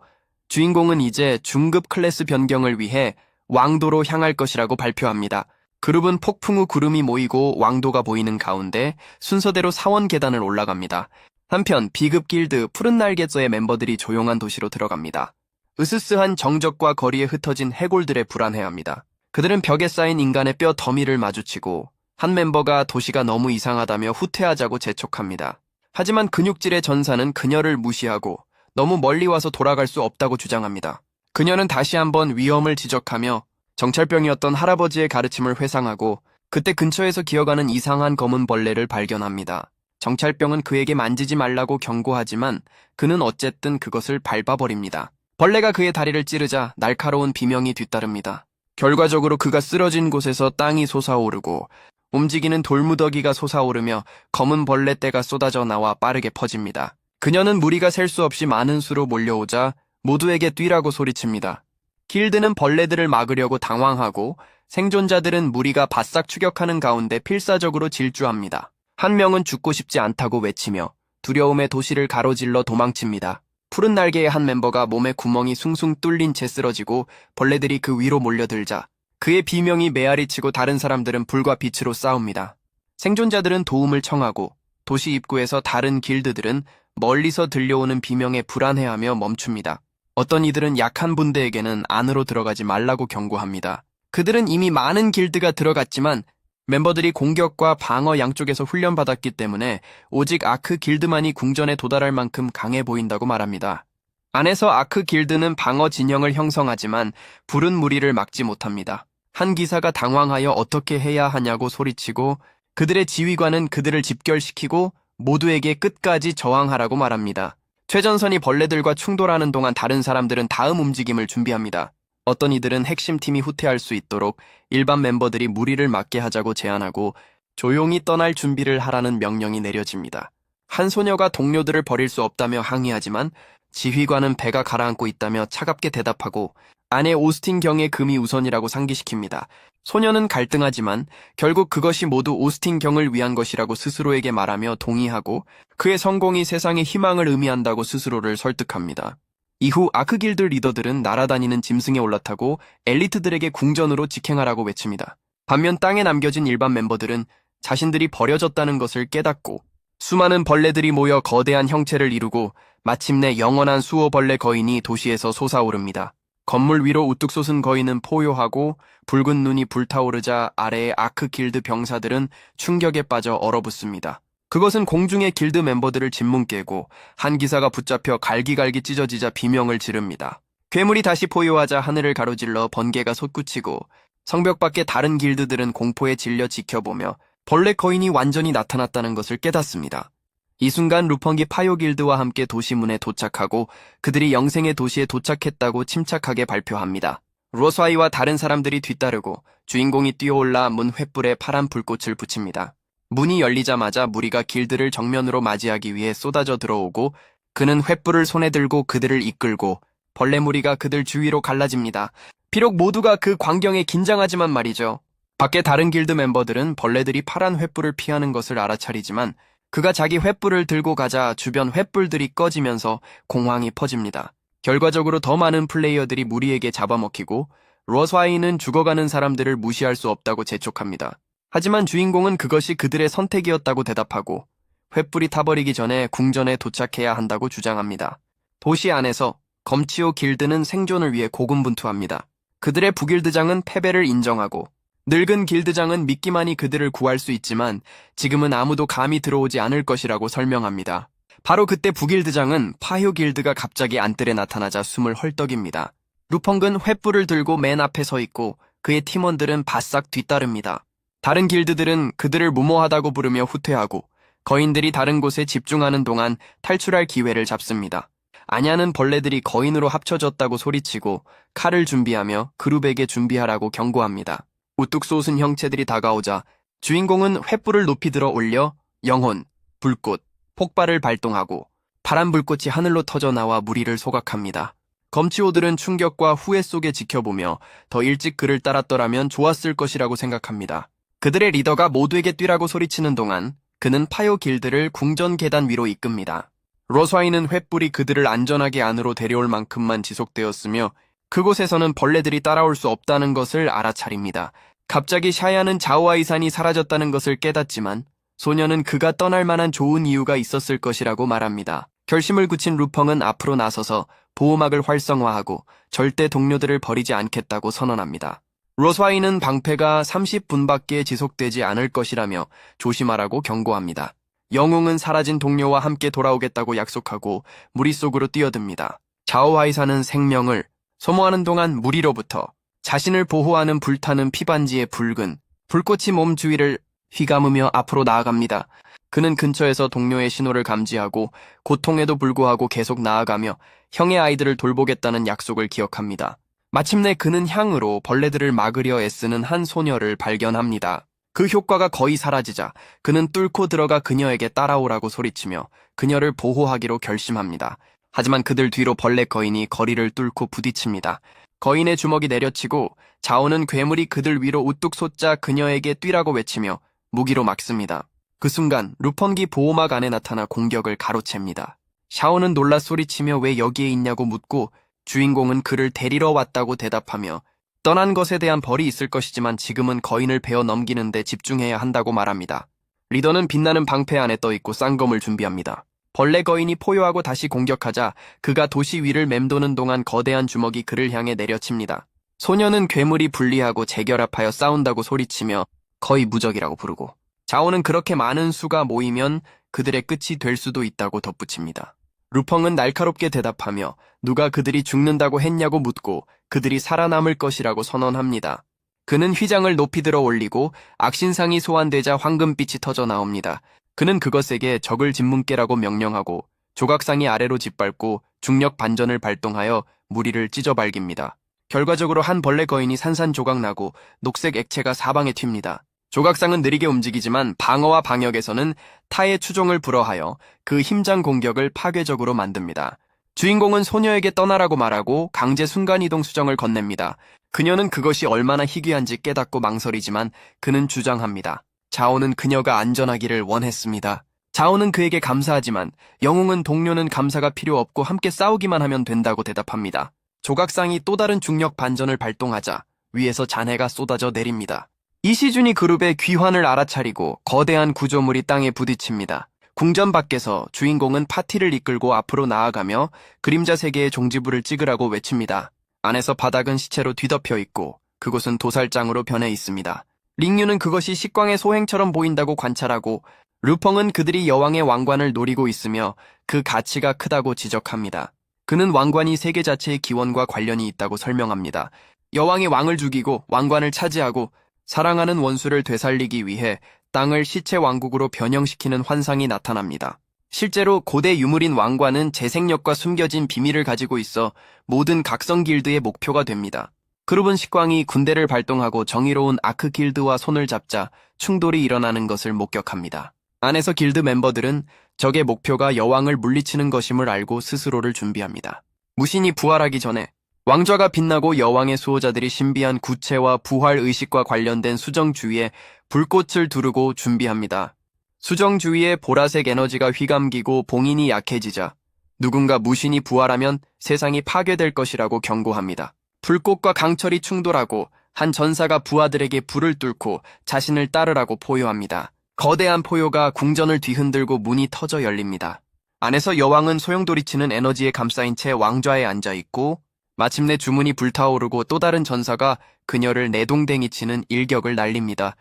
주인공은 이제 중급 클래스 변경을 위해 왕도로 향할 것이라고 발표합니다. 그룹은 폭풍 후 구름이 모이고 왕도가 보이는 가운데 순서대로 사원 계단을 올라갑니다. 한편 B급 길드 푸른 날개저의 멤버들이 조용한 도시로 들어갑니다. 으스스한 정적과 거리에 흩어진 해골들에 불안해합니다. 그들은 벽에 쌓인 인간의 뼈 더미를 마주치고 한 멤버가 도시가 너무 이상하다며 후퇴하자고 재촉합니다. 하지만 근육질의 전사는 그녀를 무시하고 너무 멀리 와서 돌아갈 수 없다고 주장합니다. 그녀는 다시 한번 위험을 지적하며 정찰병이었던 할아버지의 가르침을 회상하고 그때 근처에서 기어가는 이상한 검은 벌레를 발견합니다. 정찰병은 그에게 만지지 말라고 경고하지만 그는 어쨌든 그것을 밟아버립니다. 벌레가 그의 다리를 찌르자 날카로운 비명이 뒤따릅니다. 결과적으로 그가 쓰러진 곳에서 땅이 솟아오르고 움직이는 돌무더기가 솟아오르며 검은 벌레 떼가 쏟아져 나와 빠르게 퍼집니다. 그녀는 무리가 셀 수 없이 많은 수로 몰려오자 모두에게 뛰라고 소리칩니다. 길드는 벌레들을 막으려고 당황하고 생존자들은 무리가 바싹 추격하는 가운데 필사적으로 질주합니다. 한 명은 죽고 싶지 않다고 외치며 두려움에 도시를 가로질러 도망칩니다. 푸른 날개의 한 멤버가 몸에 구멍이 숭숭 뚫린 채 쓰러지고 벌레들이 그 위로 몰려들자 그의 비명이 메아리치고 다른 사람들은 불과 빛으로 싸웁니다. 생존자들은 도움을 청하고 도시 입구에서 다른 길드들은 멀리서 들려오는 비명에 불안해하며 멈춥니다. 어떤 이들은 약한 분대에게는 안으로 들어가지 말라고 경고합니다. 그들은 이미 많은 길드가 들어갔지만 멤버들이 공격과 방어 양쪽에서 훈련받았기 때문에 오직 아크 길드만이 궁전에 도달할 만큼 강해 보인다고 말합니다. 안에서 아크 길드는 방어 진영을 형성하지만 불은 무리를 막지 못합니다. 한 기사가 당황하여 어떻게 해야 하냐고 소리치고 그들의 지휘관은 그들을 집결시키고 모두에게 끝까지 저항하라고 말합니다. 최전선이 벌레들과 충돌하는 동안 다른 사람들은 다음 움직임을 준비합니다. 어떤 이들은 핵심팀이 후퇴할 수 있도록 일반 멤버들이 무리를 막게 하자고 제안하고 조용히 떠날 준비를 하라는 명령이 내려집니다. 한 소녀가 동료들을 버릴 수 없다며 항의하지만 지휘관은 배가 가라앉고 있다며 차갑게 대답하고 아내 오스틴 경의 금이 우선이라고 상기시킵니다. 소녀는 갈등하지만 결국 그것이 모두 오스틴 경을 위한 것이라고 스스로에게 말하며 동의하고 그의 성공이 세상의 희망을 의미한다고 스스로를 설득합니다. 이후 아크길드 리더들은 날아다니는 짐승에 올라타고 엘리트들에게 궁전으로 직행하라고 외칩니다. 반면 땅에 남겨진 일반 멤버들은 자신들이 버려졌다는 것을 깨닫고 수많은 벌레들이 모여 거대한 형체를 이루고 마침내 영원한 수호벌레 거인이 도시에서 솟아오릅니다. 건물 위로 우뚝 솟은 거인은 포효하고 붉은 눈이 불타오르자 아래의 아크 길드 병사들은 충격에 빠져 얼어붙습니다. 그것은 공중의 길드 멤버들을 짓문 깨고 한 기사가 붙잡혀 갈기갈기 찢어지자 비명을 지릅니다. 괴물이 다시 포효하자 하늘을 가로질러 번개가 솟구치고 성벽 밖의 다른 길드들은 공포에 질려 지켜보며 벌레 거인이 완전히 나타났다는 것을 깨닫습니다. 이 순간 루펑기 파요 길드와 함께 도시문에 도착하고 그들이 영생의 도시에 도착했다고 침착하게 발표합니다. 로스와이와 다른 사람들이 뒤따르고 주인공이 뛰어올라 문 횃불에 파란 불꽃을 붙입니다. 문이 열리자마자 무리가 길드를 정면으로 맞이하기 위해 쏟아져 들어오고 그는 횃불을 손에 들고 그들을 이끌고 벌레 무리가 그들 주위로 갈라집니다. 비록 모두가 그 광경에 긴장하지만 말이죠. 밖에 다른 길드 멤버들은 벌레들이 파란 횃불을 피하는 것을 알아차리지만 그가 자기 횃불을 들고 가자 주변 횃불들이 꺼지면서 공황이 퍼집니다. 결과적으로 더 많은 플레이어들이 무리에게 잡아먹히고 로스와이는 죽어가는 사람들을 무시할 수 없다고 재촉합니다. 하지만 주인공은 그것이 그들의 선택이었다고 대답하고 횃불이 타버리기 전에 궁전에 도착해야 한다고 주장합니다. 도시 안에서 검치오 길드는 생존을 위해 고군분투합니다. 그들의 부길드장은 패배를 인정하고 늙은 길드장은 믿기만이 그들을 구할 수 있지만 지금은 아무도 감히 들어오지 않을 것이라고 설명합니다. 바로 그때 부길드장은 파효 길드가 갑자기 안뜰에 나타나자 숨을 헐떡입니다. 루펑은 횃불을 들고 맨 앞에 서 있고 그의 팀원들은 바싹 뒤따릅니다. 다른 길드들은 그들을 무모하다고 부르며 후퇴하고 거인들이 다른 곳에 집중하는 동안 탈출할 기회를 잡습니다. 아냐는 벌레들이 거인으로 합쳐졌다고 소리치고 칼을 준비하며 그룹에게 준비하라고 경고합니다. 우뚝 솟은 형체들이 다가오자 주인공은 횃불을 높이 들어 올려 영혼, 불꽃, 폭발을 발동하고 파란 불꽃이 하늘로 터져나와 무리를 소각합니다. 검치호들은 충격과 후회 속에 지켜보며 더 일찍 그를 따랐더라면 좋았을 것이라고 생각합니다. 그들의 리더가 모두에게 뛰라고 소리치는 동안 그는 파요 길드를 궁전 계단 위로 이끕니다. 로스와이는 횃불이 그들을 안전하게 안으로 데려올 만큼만 지속되었으며 그곳에서는 벌레들이 따라올 수 없다는 것을 알아차립니다. 갑자기 샤야는 자오아이산이 사라졌다는 것을 깨닫지만 소녀는 그가 떠날 만한 좋은 이유가 있었을 것이라고 말합니다. 결심을 굳힌 루펑은 앞으로 나서서 보호막을 활성화하고 절대 동료들을 버리지 않겠다고 선언합니다. 로스와이는 방패가 30분밖에 지속되지 않을 것이라며 조심하라고 경고합니다. 영웅은 사라진 동료와 함께 돌아오겠다고 약속하고 무리 속으로 뛰어듭니다. 자오아이산은 생명을 소모하는 동안 무리로부터 자신을 보호하는 불타는 피반지의 붉은 불꽃이 몸 주위를 휘감으며 앞으로 나아갑니다. 그는 근처에서 동료의 신호를 감지하고 고통에도 불구하고 계속 나아가며 형의 아이들을 돌보겠다는 약속을 기억합니다. 마침내 그는 향으로 벌레들을 막으려 애쓰는 한 소녀를 발견합니다. 그 효과가 거의 사라지자 그는 뚫고 들어가 그녀에게 따라오라고 소리치며 그녀를 보호하기로 결심합니다. 하지만 그들 뒤로 벌레 거인이 거리를 뚫고 부딪힙니다. 거인의 주먹이 내려치고 자오는 괴물이 그들 위로 우뚝 솟자 그녀에게 뛰라고 외치며 무기로 막습니다. 그 순간 루펑기 보호막 안에 나타나 공격을 가로챕니다. 샤오는 놀라 소리치며 왜 여기에 있냐고 묻고 주인공은 그를 데리러 왔다고 대답하며 떠난 것에 대한 벌이 있을 것이지만 지금은 거인을 베어 넘기는 데 집중해야 한다고 말합니다. 리더는 빛나는 방패 안에 떠있고 쌍검을 준비합니다. 벌레 거인이 포효하고 다시 공격하자 그가 도시 위를 맴도는 동안 거대한 주먹이 그를 향해 내려칩니다. 소녀는 괴물이 분리하고 재결합하여 싸운다고 소리치며 거의 무적이라고 부르고 자오는 그렇게 많은 수가 모이면 그들의 끝이 될 수도 있다고 덧붙입니다. 루펑은 날카롭게 대답하며 누가 그들이 죽는다고 했냐고 묻고 그들이 살아남을 것이라고 선언합니다. 그는 휘장을 높이 들어 올리고 악신상이 소환되자 황금빛이 터져 나옵니다. 그는 그것에게 적을 짓문깨라고 명령하고 조각상이 아래로 짓밟고 중력 반전을 발동하여 무리를 찢어발깁니다. 결과적으로 한 벌레 거인이 산산조각 나고 녹색 액체가 사방에 튑니다. 조각상은 느리게 움직이지만 방어와 방역에서는 타의 추종을 불허하여 그 힘장 공격을 파괴적으로 만듭니다. 주인공은 소녀에게 떠나라고 말하고 강제 순간이동 수정을 건넵니다. 그녀는 그것이 얼마나 희귀한지 깨닫고 망설이지만 그는 주장합니다. 자오는 그녀가 안전하기를 원했습니다. 자오는 그에게 감사하지만 영웅은 동료는 감사가 필요 없고 함께 싸우기만 하면 된다고 대답합니다. 조각상이 또 다른 중력 반전을 발동하자 위에서 잔해가 쏟아져 내립니다. 이시준이 그룹의 귀환을 알아차리고 거대한 구조물이 땅에 부딪힙니다. 궁전 밖에서 주인공은 파티를 이끌고 앞으로 나아가며 그림자 세계의 종지부를 찍으라고 외칩니다. 안에서 바닥은 시체로 뒤덮여 있고 그곳은 도살장으로 변해 있습니다. 링유는 그것이 식광의 소행처럼 보인다고 관찰하고 루펑은 그들이 여왕의 왕관을 노리고 있으며 그 가치가 크다고 지적합니다. 그는 왕관이 세계 자체의 기원과 관련이 있다고 설명합니다. 여왕이 왕을 죽이고 왕관을 차지하고 사랑하는 원수를 되살리기 위해 땅을 시체 왕국으로 변형시키는 환상이 나타납니다. 실제로 고대 유물인 왕관은 재생력과 숨겨진 비밀을 가지고 있어 모든 각성 길드의 목표가 됩니다. 그룹은 식광이 군대를 발동하고 정의로운 아크 길드와 손을 잡자 충돌이 일어나는 것을 목격합니다. 안에서 길드 멤버들은 적의 목표가 여왕을 물리치는 것임을 알고 스스로를 준비합니다. 무신이 부활하기 전에 왕좌가 빛나고 여왕의 수호자들이 신비한 구체와 부활 의식과 관련된 수정 주위에 불꽃을 두르고 준비합니다. 수정 주위에 보라색 에너지가 휘감기고 봉인이 약해지자 누군가 무신이 부활하면 세상이 파괴될 것이라고 경고합니다. 불꽃과 강철이 충돌하고 한 전사가 부하들에게 불을 뚫고 자신을 따르라고 포효합니다. 거대한 포효가 궁전을 뒤흔들고 문이 터져 열립니다. 안에서 여왕은 소용돌이치는 에너지에 감싸인 채 왕좌에 앉아있고 마침내 주문이 불타오르고 또 다른 전사가 그녀를 내동댕이 치는 일격을 날립니다.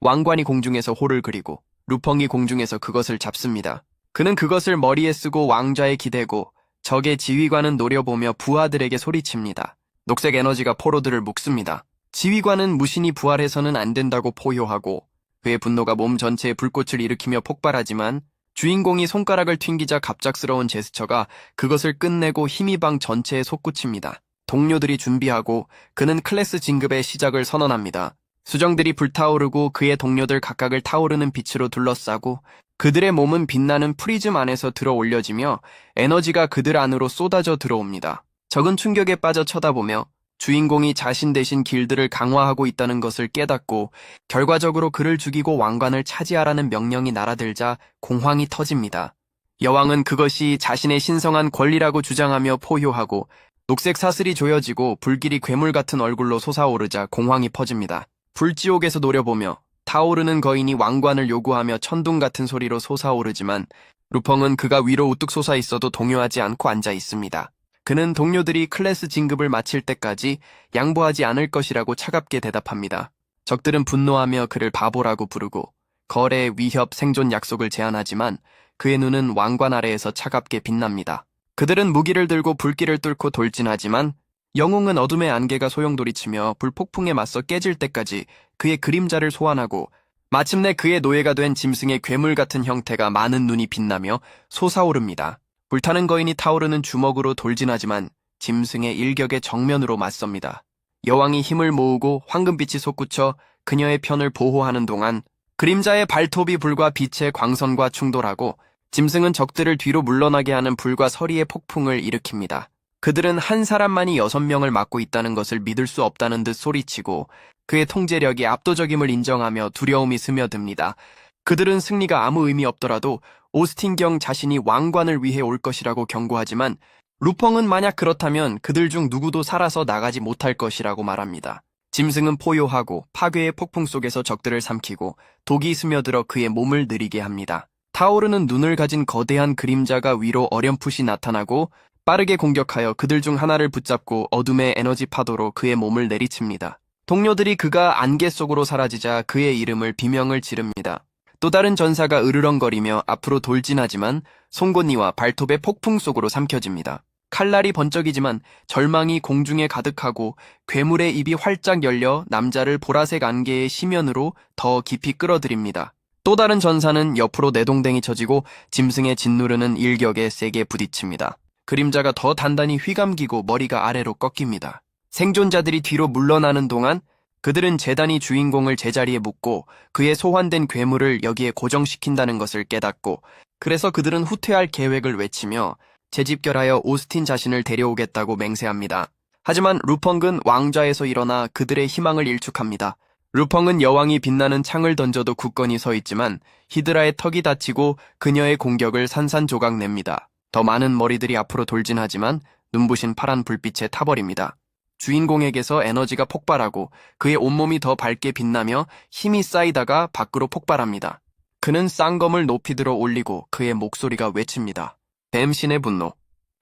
왕관이 공중에서 호를 그리고 루펑이 공중에서 그것을 잡습니다. 그는 그것을 머리에 쓰고 왕좌에 기대고 적의 지휘관은 노려보며 부하들에게 소리칩니다. 녹색 에너지가 포로들을 묶습니다. 지휘관은 무신이 부활해서는 안 된다고 포효하고 그의 분노가 몸 전체에 불꽃을 일으키며 폭발하지만 주인공이 손가락을 튕기자 갑작스러운 제스처가 그것을 끝내고 힘이 방 전체에 솟구칩니다. 동료들이 준비하고 그는 클래스 진급의 시작을 선언합니다. 수정들이 불타오르고 그의 동료들 각각을 타오르는 빛으로 둘러싸고 그들의 몸은 빛나는 프리즘 안에서 들어 올려지며 에너지가 그들 안으로 쏟아져 들어옵니다. 적은 충격에 빠져 쳐다보며 주인공이 자신 대신 길드를 강화하고 있다는 것을 깨닫고 결과적으로 그를 죽이고 왕관을 차지하라는 명령이 날아들자 공황이 터집니다. 여왕은 그것이 자신의 신성한 권리라고 주장하며 포효하고 녹색 사슬이 조여지고 불길이 괴물 같은 얼굴로 솟아오르자 공황이 퍼집니다. 불지옥에서 노려보며 타오르는 거인이 왕관을 요구하며 천둥 같은 소리로 솟아오르지만 루펑은 그가 위로 우뚝 솟아 있어도 동요하지 않고 앉아 있습니다. 그는 동료들이 클래스 진급을 마칠 때까지 양보하지 않을 것이라고 차갑게 대답합니다. 적들은 분노하며 그를 바보라고 부르고 거래, 위협, 생존 약속을 제안하지만 그의 눈은 왕관 아래에서 차갑게 빛납니다. 그들은 무기를 들고 불길을 뚫고 돌진하지만 영웅은 어둠의 안개가 소용돌이치며 불폭풍에 맞서 깨질 때까지 그의 그림자를 소환하고 마침내 그의 노예가 된 짐승의 괴물 같은 형태가 많은 눈이 빛나며 솟아오릅니다. 불타는 거인이 타오르는 주먹으로 돌진하지만 짐승의 일격에 정면으로 맞섭니다. 여왕이 힘을 모으고 황금빛이 솟구쳐 그녀의 편을 보호하는 동안 그림자의 발톱이 불과 빛의 광선과 충돌하고 짐승은 적들을 뒤로 물러나게 하는 불과 서리의 폭풍을 일으킵니다. 그들은 한 사람만이 6명을 맡고 있다는 것을 믿을 수 없다는 듯 소리치고 그의 통제력이 압도적임을 인정하며 두려움이 스며듭니다. 그들은 승리가 아무 의미 없더라도 오스틴 경 자신이 왕관을 위해 올 것이라고 경고하지만 루펑은 만약 그렇다면 그들 중 누구도 살아서 나가지 못할 것이라고 말합니다. 짐승은 포효하고 파괴의 폭풍 속에서 적들을 삼키고 독이 스며들어 그의 몸을 느리게 합니다. 타오르는 눈을 가진 거대한 그림자가 위로 어렴풋이 나타나고 빠르게 공격하여 그들 중 하나를 붙잡고 어둠의 에너지 파도로 그의 몸을 내리칩니다. 동료들이 그가 안개 속으로 사라지자 그의 이름을 비명을 지릅니다. 또 다른 전사가 으르렁거리며 앞으로 돌진하지만 송곳니와 발톱의 폭풍 속으로 삼켜집니다. 칼날이 번쩍이지만 절망이 공중에 가득하고 괴물의 입이 활짝 열려 남자를 보라색 안개의 심연으로 더 깊이 끌어들입니다. 또 다른 전사는 옆으로 내동댕이 쳐지고 짐승의 짓누르는 일격에 세게 부딪힙니다. 그림자가 더 단단히 휘감기고 머리가 아래로 꺾입니다. 생존자들이 뒤로 물러나는 동안 그들은 재단이 주인공을 제자리에 묶고 그의 소환된 괴물을 여기에 고정시킨다는 것을 깨닫고 그래서 그들은 후퇴할 계획을 외치며 재집결하여 오스틴 자신을 데려오겠다고 맹세합니다. 하지만 루펑은 왕좌에서 일어나 그들의 희망을 일축합니다. 루펑은 여왕이 빛나는 창을 던져도 굳건히 서 있지만 히드라의 턱이 다치고 그녀의 공격을 산산조각 냅니다. 더 많은 머리들이 앞으로 돌진하지만 눈부신 파란 불빛에 타버립니다. 주인공에게서 에너지가 폭발하고 그의 온몸이 더 밝게 빛나며 힘이 쌓이다가 밖으로 폭발합니다. 그는 쌍검을 높이 들어 올리고 그의 목소리가 외칩니다. 뱀신의 분노.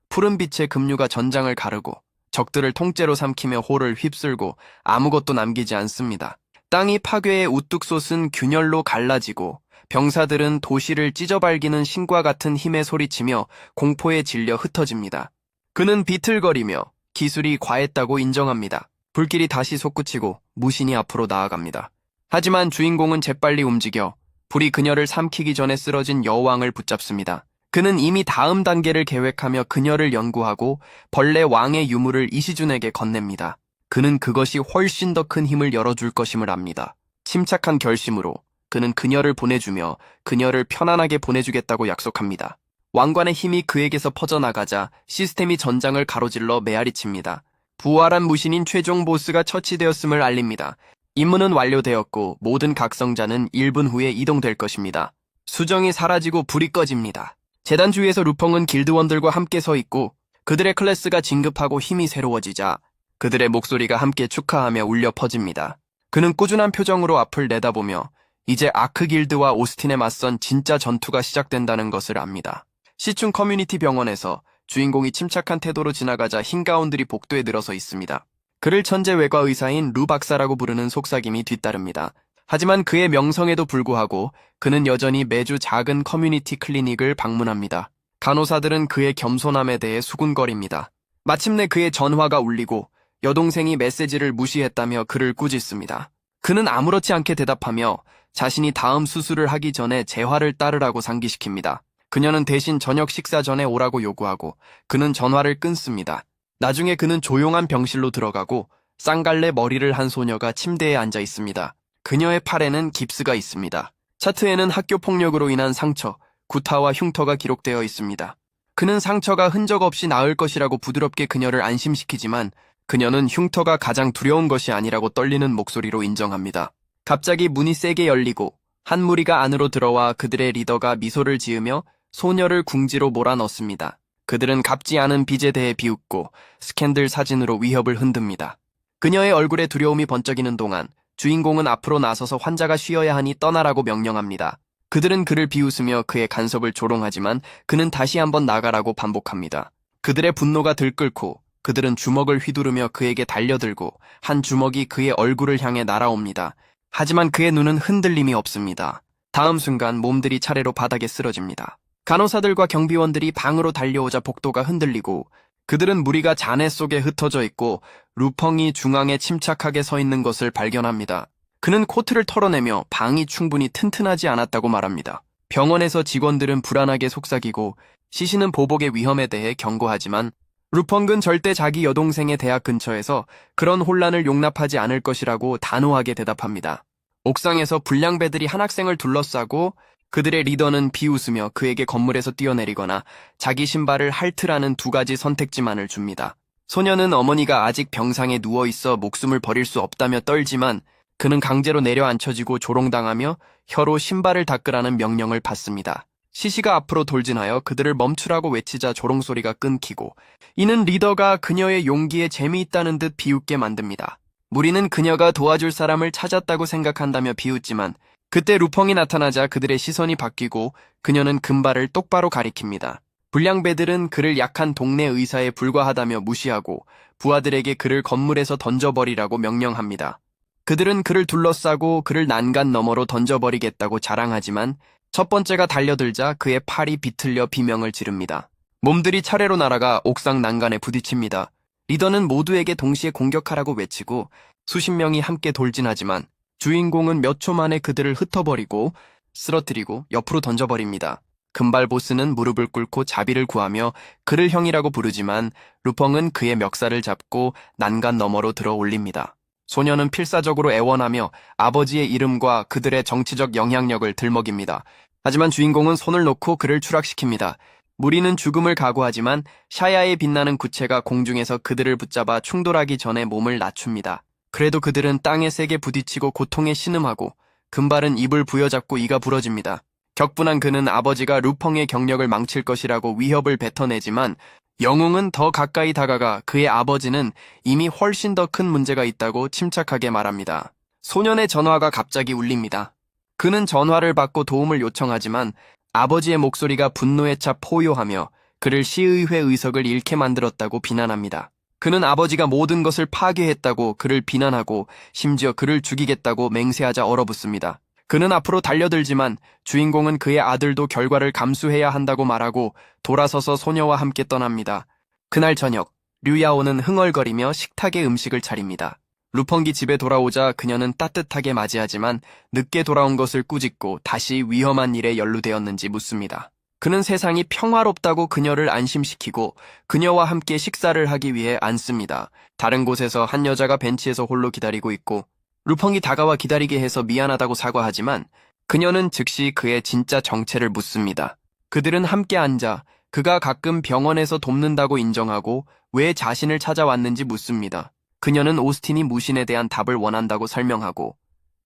푸른 빛의 급류가 전장을 가르고 적들을 통째로 삼키며 호를 휩쓸고 아무것도 남기지 않습니다. 땅이 파괴에 우뚝 솟은 균열로 갈라지고 병사들은 도시를 찢어발기는 신과 같은 힘에 소리치며 공포에 질려 흩어집니다. 그는 비틀거리며 기술이 과했다고 인정합니다. 불길이 다시 솟구치고 무신이 앞으로 나아갑니다. 하지만 주인공은 재빨리 움직여 불이 그녀를 삼키기 전에 쓰러진 여왕을 붙잡습니다. 그는 이미 다음 단계를 계획하며 그녀를 연구하고 벌레 왕의 유물을 이시준에게 건넵니다. 그는 그것이 훨씬 더 큰 힘을 열어줄 것임을 압니다. 침착한 결심으로 그는 그녀를 보내주며 그녀를 편안하게 보내주겠다고 약속합니다. 왕관의 힘이 그에게서 퍼져나가자 시스템이 전장을 가로질러 메아리칩니다. 부활한 무신인 최종 보스가 처치되었음을 알립니다. 임무는 완료되었고 모든 각성자는 1분 후에 이동될 것입니다. 수정이 사라지고 불이 꺼집니다. 재단 주위에서 루펑은 길드원들과 함께 서 있고 그들의 클래스가 진급하고 힘이 새로워지자 그들의 목소리가 함께 축하하며 울려 퍼집니다. 그는 꾸준한 표정으로 앞을 내다보며 이제 아크 길드와 오스틴에 맞선 진짜 전투가 시작된다는 것을 압니다. 시충 커뮤니티 병원에서 주인공이 침착한 태도로 지나가자 흰 가운들이 복도에 늘어서 있습니다. 그를 천재 외과 의사인 루 박사라고 부르는 속삭임이 뒤따릅니다. 하지만 그의 명성에도 불구하고 그는 여전히 매주 작은 커뮤니티 클리닉을 방문합니다. 간호사들은 그의 겸손함에 대해 수군거립니다. 마침내 그의 전화가 울리고 여동생이 메시지를 무시했다며 그를 꾸짖습니다. 그는 아무렇지 않게 대답하며 자신이 다음 수술을 하기 전에 재활을 따르라고 상기시킵니다. 그녀는 대신 저녁 식사 전에 오라고 요구하고 그는 전화를 끊습니다. 나중에 그는 조용한 병실로 들어가고 쌍갈래 머리를 한 소녀가 침대에 앉아 있습니다. 그녀의 팔에는 깁스가 있습니다. 차트에는 학교 폭력으로 인한 상처, 구타와 흉터가 기록되어 있습니다. 그는 상처가 흔적 없이 나을 것이라고 부드럽게 그녀를 안심시키지만 그녀는 흉터가 가장 두려운 것이 아니라고 떨리는 목소리로 인정합니다. 갑자기 문이 세게 열리고 한 무리가 안으로 들어와 그들의 리더가 미소를 지으며 소녀를 궁지로 몰아넣습니다. 그들은 갚지 않은 빚에 대해 비웃고 스캔들 사진으로 위협을 흔듭니다. 그녀의 얼굴에 두려움이 번쩍이는 동안 주인공은 앞으로 나서서 환자가 쉬어야 하니 떠나라고 명령합니다. 그들은 그를 비웃으며 그의 간섭을 조롱하지만 그는 다시 한번 나가라고 반복합니다. 그들의 분노가 들끓고 그들은 주먹을 휘두르며 그에게 달려들고 한 주먹이 그의 얼굴을 향해 날아옵니다. 하지만 그의 눈은 흔들림이 없습니다. 다음 순간 몸들이 차례로 바닥에 쓰러집니다. 간호사들과 경비원들이 방으로 달려오자 복도가 흔들리고 그들은 무리가 잔해 속에 흩어져 있고 루펑이 중앙에 침착하게 서 있는 것을 발견합니다. 그는 코트를 털어내며 방이 충분히 튼튼하지 않았다고 말합니다. 병원에서 직원들은 불안하게 속삭이고 시신은 보복의 위험에 대해 경고하지만 루펑은 절대 자기 여동생의 대학 근처에서 그런 혼란을 용납하지 않을 것이라고 단호하게 대답합니다. 옥상에서 불량배들이 한 학생을 둘러싸고 그들의 리더는 비웃으며 그에게 건물에서 뛰어내리거나 자기 신발을 핥으라는 두 가지 선택지만을 줍니다. 소녀는 어머니가 아직 병상에 누워있어 목숨을 버릴 수 없다며 떨지만 그는 강제로 내려앉혀지고 조롱당하며 혀로 신발을 닦으라는 명령을 받습니다. 시시가 앞으로 돌진하여 그들을 멈추라고 외치자 조롱소리가 끊기고 이는 리더가 그녀의 용기에 재미있다는 듯 비웃게 만듭니다. 무리는 그녀가 도와줄 사람을 찾았다고 생각한다며 비웃지만 그때 루펑이 나타나자 그들의 시선이 바뀌고 그녀는 금발을 똑바로 가리킵니다. 불량배들은 그를 약한 동네 의사에 불과하다며 무시하고 부하들에게 그를 건물에서 던져버리라고 명령합니다. 그들은 그를 둘러싸고 그를 난간 너머로 던져버리겠다고 자랑하지만 첫 번째가 달려들자 그의 팔이 비틀려 비명을 지릅니다. 몸들이 차례로 날아가 옥상 난간에 부딪힙니다. 리더는 모두에게 동시에 공격하라고 외치고 수십 명이 함께 돌진하지만 주인공은 몇 초 만에 그들을 흩어버리고 쓰러뜨리고 옆으로 던져버립니다. 금발 보스는 무릎을 꿇고 자비를 구하며 그를 형이라고 부르지만 루펑은 그의 멱살을 잡고 난간 너머로 들어 올립니다. 소녀는 필사적으로 애원하며 아버지의 이름과 그들의 정치적 영향력을 들먹입니다. 하지만 주인공은 손을 놓고 그를 추락시킵니다. 무리는 죽음을 각오하지만 샤야의 빛나는 구체가 공중에서 그들을 붙잡아 충돌하기 전에 몸을 낮춥니다. 그래도 그들은 땅에 세게 부딪히고 고통에 신음하고 금발은 입을 부여잡고 이가 부러집니다. 격분한 그는 아버지가 루펑의 경력을 망칠 것이라고 위협을 뱉어내지만 영웅은 더 가까이 다가가 그의 아버지는 이미 훨씬 더 큰 문제가 있다고 침착하게 말합니다. 소년의 전화가 갑자기 울립니다. 그는 전화를 받고 도움을 요청하지만 아버지의 목소리가 분노에 차 포효하며 그를 시의회 의석을 잃게 만들었다고 비난합니다. 그는 아버지가 모든 것을 파괴했다고 그를 비난하고 심지어 그를 죽이겠다고 맹세하자 얼어붙습니다. 그는 앞으로 달려들지만 주인공은 그의 아들도 결과를 감수해야 한다고 말하고 돌아서서 소녀와 함께 떠납니다. 그날 저녁, 류야오는 흥얼거리며 식탁에 음식을 차립니다. 루펑기 집에 돌아오자 그녀는 따뜻하게 맞이하지만 늦게 돌아온 것을 꾸짖고 다시 위험한 일에 연루되었는지 묻습니다. 그는 세상이 평화롭다고 그녀를 안심시키고 그녀와 함께 식사를 하기 위해 앉습니다. 다른 곳에서 한 여자가 벤치에서 홀로 기다리고 있고 루펑이 다가와 기다리게 해서 미안하다고 사과하지만 그녀는 즉시 그의 진짜 정체를 묻습니다. 그들은 함께 앉아 그가 가끔 병원에서 돕는다고 인정하고 왜 자신을 찾아왔는지 묻습니다. 그녀는 오스틴이 무신에 대한 답을 원한다고 설명하고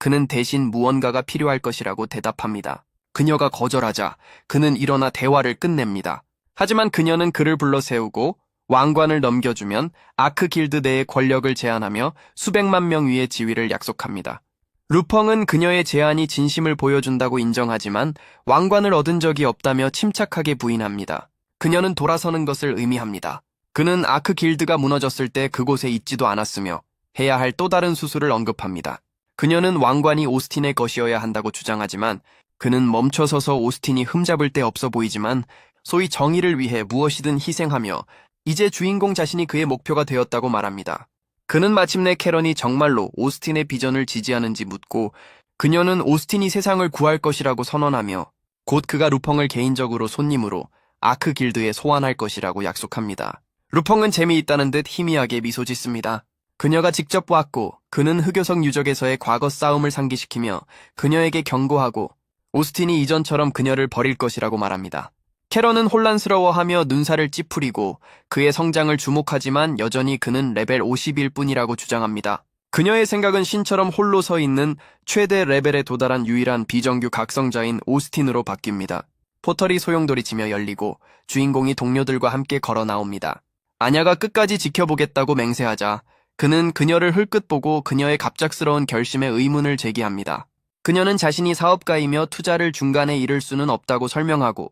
그는 대신 무언가가 필요할 것이라고 대답합니다. 그녀가 거절하자 그는 일어나 대화를 끝냅니다. 하지만 그녀는 그를 불러 세우고 왕관을 넘겨주면 아크 길드 내의 권력을 제한하며 수백만 명 위의 지위를 약속합니다. 루펑은 그녀의 제안이 진심을 보여준다고 인정하지만 왕관을 얻은 적이 없다며 침착하게 부인합니다. 그녀는 돌아서는 것을 의미합니다. 그는 아크 길드가 무너졌을 때 그곳에 있지도 않았으며 해야 할 또 다른 수술을 언급합니다. 그녀는 왕관이 오스틴의 것이어야 한다고 주장하지만 그는 멈춰서서 오스틴이 흠잡을 데 없어 보이지만 소위 정의를 위해 무엇이든 희생하며 이제 주인공 자신이 그의 목표가 되었다고 말합니다. 그는 마침내 캐런이 정말로 오스틴의 비전을 지지하는지 묻고 그녀는 오스틴이 세상을 구할 것이라고 선언하며 곧 그가 루펑을 개인적으로 손님으로 아크 길드에 소환할 것이라고 약속합니다. 루펑은 재미있다는 듯 희미하게 미소 짓습니다. 그녀가 직접 왔고 그는 흑요석 유적에서의 과거 싸움을 상기시키며 그녀에게 경고하고 오스틴이 이전처럼 그녀를 버릴 것이라고 말합니다. 캐런은 혼란스러워하며 눈살을 찌푸리고 그의 성장을 주목하지만 여전히 그는 레벨 50일 뿐이라고 주장합니다. 그녀의 생각은 신처럼 홀로 서 있는 최대 레벨에 도달한 유일한 비정규 각성자인 오스틴으로 바뀝니다. 포털이 소용돌이치며 열리고 주인공이 동료들과 함께 걸어 나옵니다. 아냐가 끝까지 지켜보겠다고 맹세하자 그는 그녀를 흘끗 보고 그녀의 갑작스러운 결심에 의문을 제기합니다. 그녀는 자신이 사업가이며 투자를 중간에 잃을 수는 없다고 설명하고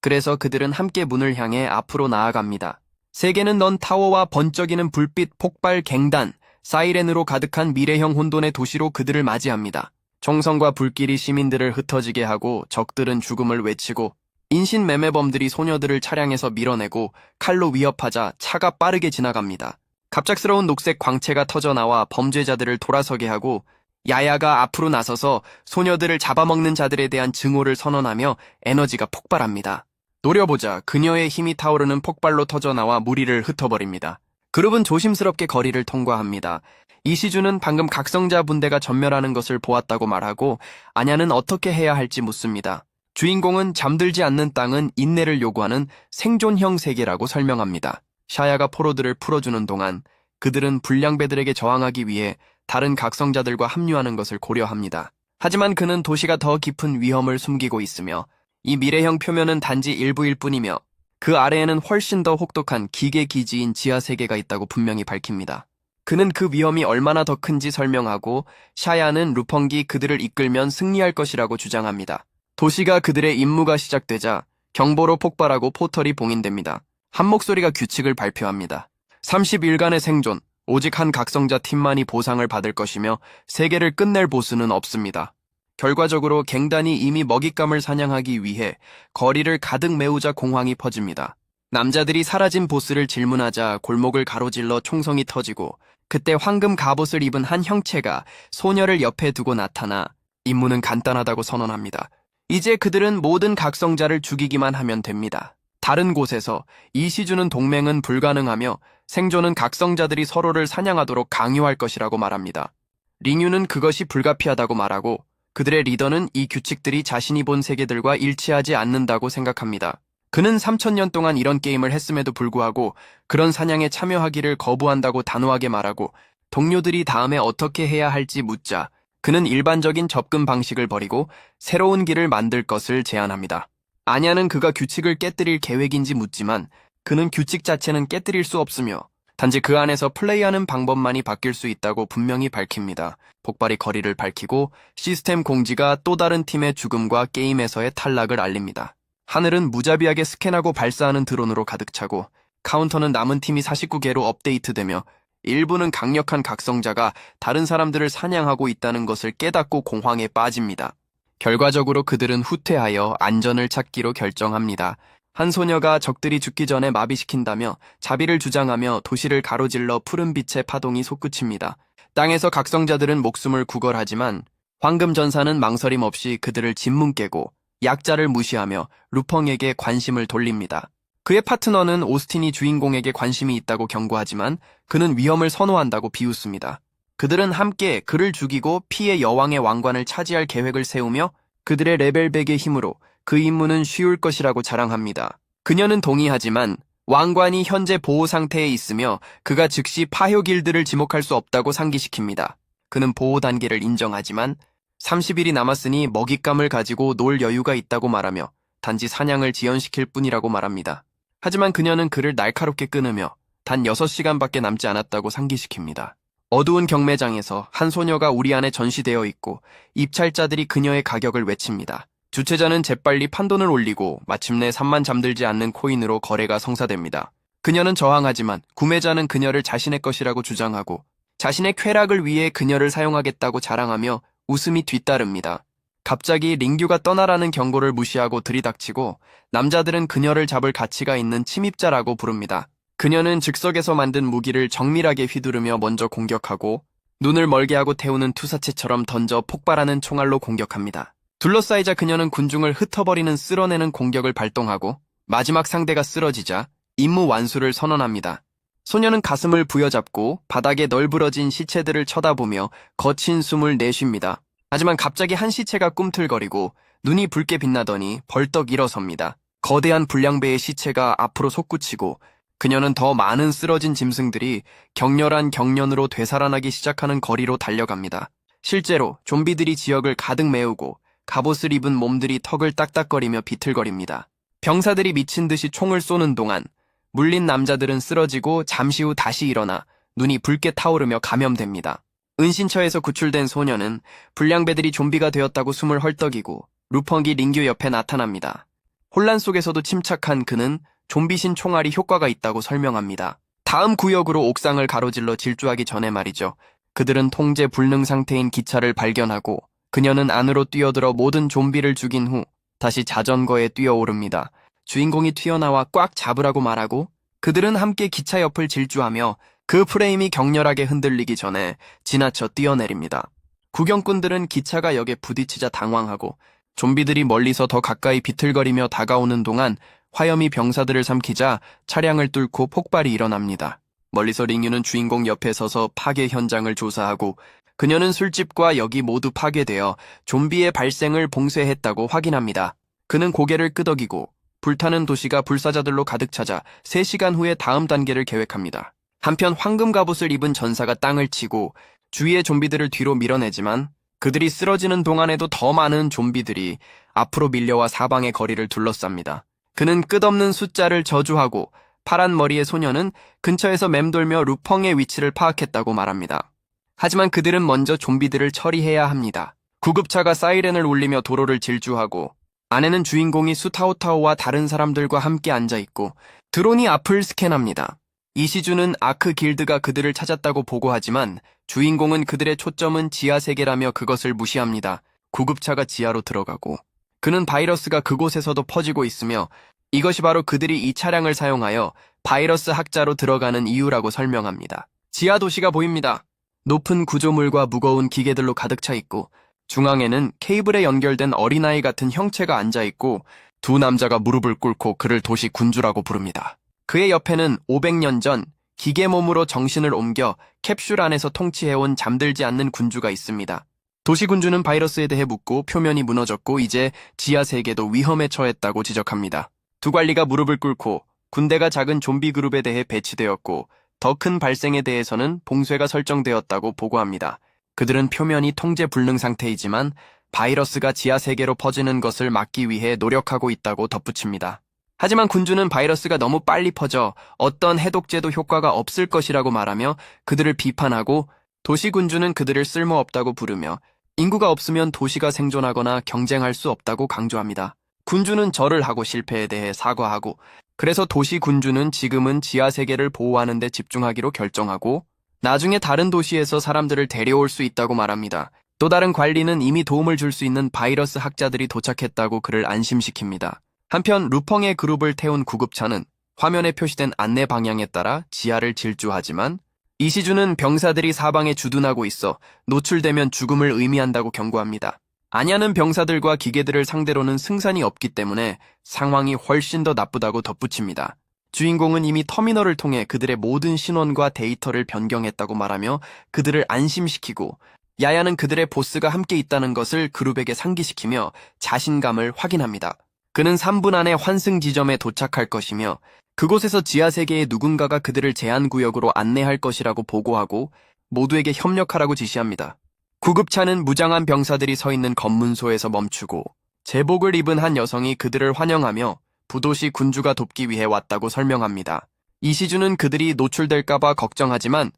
그래서 그들은 함께 문을 향해 앞으로 나아갑니다. 세계는 넌 타워와 번쩍이는 불빛 폭발 갱단, 사이렌으로 가득한 미래형 혼돈의 도시로 그들을 맞이합니다. 총성과 불길이 시민들을 흩어지게 하고 적들은 죽음을 외치고 인신매매범들이 소녀들을 차량에서 밀어내고 칼로 위협하자 차가 빠르게 지나갑니다. 갑작스러운 녹색 광채가 터져나와 범죄자들을 돌아서게 하고 야야가 앞으로 나서서 소녀들을 잡아먹는 자들에 대한 증오를 선언하며 에너지가 폭발합니다. 노려보자 그녀의 힘이 타오르는 폭발로 터져나와 무리를 흩어버립니다. 그룹은 조심스럽게 거리를 통과합니다. 이시주는 방금 각성자 분대가 전멸하는 것을 보았다고 말하고 아냐는 어떻게 해야 할지 묻습니다. 주인공은 잠들지 않는 땅은 인내를 요구하는 생존형 세계라고 설명합니다. 샤야가 포로들을 풀어주는 동안 그들은 불량배들에게 저항하기 위해 다른 각성자들과 합류하는 것을 고려합니다. 하지만 그는 도시가 더 깊은 위험을 숨기고 있으며 이 미래형 표면은 단지 일부일 뿐이며 그 아래에는 훨씬 더 혹독한 기계 기지인 지하 세계가 있다고 분명히 밝힙니다. 그는 그 위험이 얼마나 더 큰지 설명하고 샤야는 루펑기 그들을 이끌면 승리할 것이라고 주장합니다. 도시가 그들의 임무가 시작되자 경보로 폭발하고 포털이 봉인됩니다. 한 목소리가 규칙을 발표합니다. 30일간의 생존, 오직 한 각성자 팀만이 보상을 받을 것이며 세계를 끝낼 보스는 없습니다. 결과적으로 갱단이 이미 먹잇감을 사냥하기 위해 거리를 가득 메우자 공황이 퍼집니다. 남자들이 사라진 보스를 질문하자 골목을 가로질러 총성이 터지고 그때 황금 갑옷을 입은 한 형체가 소녀를 옆에 두고 나타나 임무는 간단하다고 선언합니다. 이제 그들은 모든 각성자를 죽이기만 하면 됩니다. 다른 곳에서 이시주는 동맹은 불가능하며 생존은 각성자들이 서로를 사냥하도록 강요할 것이라고 말합니다. 링유는 그것이 불가피하다고 말하고 그들의 리더는 이 규칙들이 자신이 본 세계들과 일치하지 않는다고 생각합니다. 그는 3000년 동안 이런 게임을 했음에도 불구하고 그런 사냥에 참여하기를 거부한다고 단호하게 말하고 동료들이 다음에 어떻게 해야 할지 묻자 그는 일반적인 접근 방식을 버리고 새로운 길을 만들 것을 제안합니다. 아냐는 그가 규칙을 깨뜨릴 계획인지 묻지만 그는 규칙 자체는 깨뜨릴 수 없으며 단지 그 안에서 플레이하는 방법만이 바뀔 수 있다고 분명히 밝힙니다. 폭발이 거리를 밝히고 시스템 공지가 또 다른 팀의 죽음과 게임에서의 탈락을 알립니다. 하늘은 무자비하게 스캔하고 발사하는 드론으로 가득 차고 카운터는 남은 팀이 49개로 업데이트되며 일부는 강력한 각성자가 다른 사람들을 사냥하고 있다는 것을 깨닫고 공황에 빠집니다. 결과적으로 그들은 후퇴하여 안전을 찾기로 결정합니다. 한 소녀가 적들이 죽기 전에 마비시킨다며 자비를 주장하며 도시를 가로질러 푸른 빛의 파동이 솟구칩니다. 땅에서 각성자들은 목숨을 구걸하지만 황금전사는 망설임 없이 그들을 진문 깨고 약자를 무시하며 루펑에게 관심을 돌립니다. 그의 파트너는 오스틴이 주인공에게 관심이 있다고 경고하지만 그는 위험을 선호한다고 비웃습니다. 그들은 함께 그를 죽이고 피의 여왕의 왕관을 차지할 계획을 세우며 그들의 레벨 100의 힘으로 그 임무는 쉬울 것이라고 자랑합니다. 그녀는 동의하지만 왕관이 현재 보호 상태에 있으며 그가 즉시 파효 길드를 지목할 수 없다고 상기시킵니다. 그는 보호 단계를 인정하지만 30일이 남았으니 먹잇감을 가지고 놀 여유가 있다고 말하며 단지 사냥을 지연시킬 뿐이라고 말합니다. 하지만 그녀는 그를 날카롭게 끊으며 단 6시간밖에 남지 않았다고 상기시킵니다. 어두운 경매장에서 한 소녀가 우리 안에 전시되어 있고 입찰자들이 그녀의 가격을 외칩니다. 주최자는 재빨리 판돈을 올리고 마침내 산만 잠들지 않는 코인으로 거래가 성사됩니다. 그녀는 저항하지만 구매자는 그녀를 자신의 것이라고 주장하고 자신의 쾌락을 위해 그녀를 사용하겠다고 자랑하며 웃음이 뒤따릅니다. 갑자기 링규가 떠나라는 경고를 무시하고 들이닥치고 남자들은 그녀를 잡을 가치가 있는 침입자라고 부릅니다. 그녀는 즉석에서 만든 무기를 정밀하게 휘두르며 먼저 공격하고 눈을 멀게 하고 태우는 투사체처럼 던져 폭발하는 총알로 공격합니다. 둘러싸이자 그녀는 군중을 흩어버리는 쓸어내는 공격을 발동하고 마지막 상대가 쓰러지자 임무 완수를 선언합니다. 소녀는 가슴을 부여잡고 바닥에 널브러진 시체들을 쳐다보며 거친 숨을 내쉽니다. 하지만 갑자기 한 시체가 꿈틀거리고 눈이 붉게 빛나더니 벌떡 일어섭니다. 거대한 불량배의 시체가 앞으로 솟구치고 그녀는 더 많은 쓰러진 짐승들이 격렬한 경련으로 되살아나기 시작하는 거리로 달려갑니다. 실제로 좀비들이 지역을 가득 메우고 갑옷을 입은 몸들이 턱을 딱딱거리며 비틀거립니다. 병사들이 미친 듯이 총을 쏘는 동안 물린 남자들은 쓰러지고 잠시 후 다시 일어나 눈이 붉게 타오르며 감염됩니다. 은신처에서 구출된 소녀는 불량배들이 좀비가 되었다고 숨을 헐떡이고 루펑기 링규 옆에 나타납니다. 혼란 속에서도 침착한 그는 좀비신 총알이 효과가 있다고 설명합니다. 다음 구역으로 옥상을 가로질러 질주하기 전에 말이죠. 그들은 통제 불능 상태인 기차를 발견하고 그녀는 안으로 뛰어들어 모든 좀비를 죽인 후 다시 자전거에 뛰어오릅니다. 주인공이 튀어나와 꽉 잡으라고 말하고 그들은 함께 기차 옆을 질주하며 그 프레임이 격렬하게 흔들리기 전에 지나쳐 뛰어내립니다. 구경꾼들은 기차가 역에 부딪히자 당황하고 좀비들이 멀리서 더 가까이 비틀거리며 다가오는 동안 화염이 병사들을 삼키자 차량을 뚫고 폭발이 일어납니다. 멀리서 링유는 주인공 옆에 서서 파괴 현장을 조사하고 그녀는 술집과 역이 모두 파괴되어 좀비의 발생을 봉쇄했다고 확인합니다. 그는 고개를 끄덕이고 불타는 도시가 불사자들로 가득 차자 3시간 후에 다음 단계를 계획합니다. 한편 황금 갑옷을 입은 전사가 땅을 치고 주위의 좀비들을 뒤로 밀어내지만 그들이 쓰러지는 동안에도 더 많은 좀비들이 앞으로 밀려와 사방의 거리를 둘러쌉니다. 그는 끝없는 숫자를 저주하고 파란 머리의 소녀는 근처에서 맴돌며 루펑의 위치를 파악했다고 말합니다. 하지만 그들은 먼저 좀비들을 처리해야 합니다. 구급차가 사이렌을 울리며 도로를 질주하고 안에는 주인공이 수타오타오와 다른 사람들과 함께 앉아있고 드론이 앞을 스캔합니다. 이시주는 아크 길드가 그들을 찾았다고 보고하지만 주인공은 그들의 초점은 지하 세계라며 그것을 무시합니다. 구급차가 지하로 들어가고 그는 바이러스가 그곳에서도 퍼지고 있으며 이것이 바로 그들이 이 차량을 사용하여 바이러스 학자로 들어가는 이유라고 설명합니다. 지하 도시가 보입니다. 높은 구조물과 무거운 기계들로 가득 차 있고 중앙에는 케이블에 연결된 어린아이 같은 형체가 앉아있고 두 남자가 무릎을 꿇고 그를 도시 군주라고 부릅니다. 그의 옆에는 500년 전 기계 몸으로 정신을 옮겨 캡슐 안에서 통치해온 잠들지 않는 군주가 있습니다. 도시 군주는 바이러스에 대해 묻고 표면이 무너졌고 이제 지하 세계도 위험에 처했다고 지적합니다. 두 관리가 무릎을 꿇고 군대가 작은 좀비 그룹에 대해 배치되었고 더 큰 발생에 대해서는 봉쇄가 설정되었다고 보고합니다. 그들은 표면이 통제 불능 상태이지만 바이러스가 지하 세계로 퍼지는 것을 막기 위해 노력하고 있다고 덧붙입니다. 하지만 군주는 바이러스가 너무 빨리 퍼져 어떤 해독제도 효과가 없을 것이라고 말하며 그들을 비판하고 도시 군주는 그들을 쓸모없다고 부르며 인구가 없으면 도시가 생존하거나 경쟁할 수 없다고 강조합니다. 군주는 절을 하고 실패에 대해 사과하고 그래서 도시 군주는 지금은 지하 세계를 보호하는 데 집중하기로 결정하고 나중에 다른 도시에서 사람들을 데려올 수 있다고 말합니다. 또 다른 관리는 이미 도움을 줄 수 있는 바이러스 학자들이 도착했다고 그를 안심시킵니다. 한편 루펑의 그룹을 태운 구급차는 화면에 표시된 안내 방향에 따라 지하를 질주하지만 이시주는 병사들이 사방에 주둔하고 있어 노출되면 죽음을 의미한다고 경고합니다. 아냐는 병사들과 기계들을 상대로는 승산이 없기 때문에 상황이 훨씬 더 나쁘다고 덧붙입니다. 주인공은 이미 터미널을 통해 그들의 모든 신원과 데이터를 변경했다고 말하며 그들을 안심시키고 야야는 그들의 보스가 함께 있다는 것을 그룹에게 상기시키며 자신감을 확인합니다. 그는 3분 안에 환승 지점에 도착할 것이며 그곳에서 지하세계의 누군가가 그들을 제한구역으로 안내할 것이라고 보고하고 모두에게 협력하라고 지시합니다. 구급차는 무장한 병사들이 서 있는 검문소에서 멈추고 제복을 입은 한 여성이 그들을 환영하며 부도시 군주가 돕기 위해 왔다고 설명합니다. 이시주는 그들이 노출될까봐 걱정하지만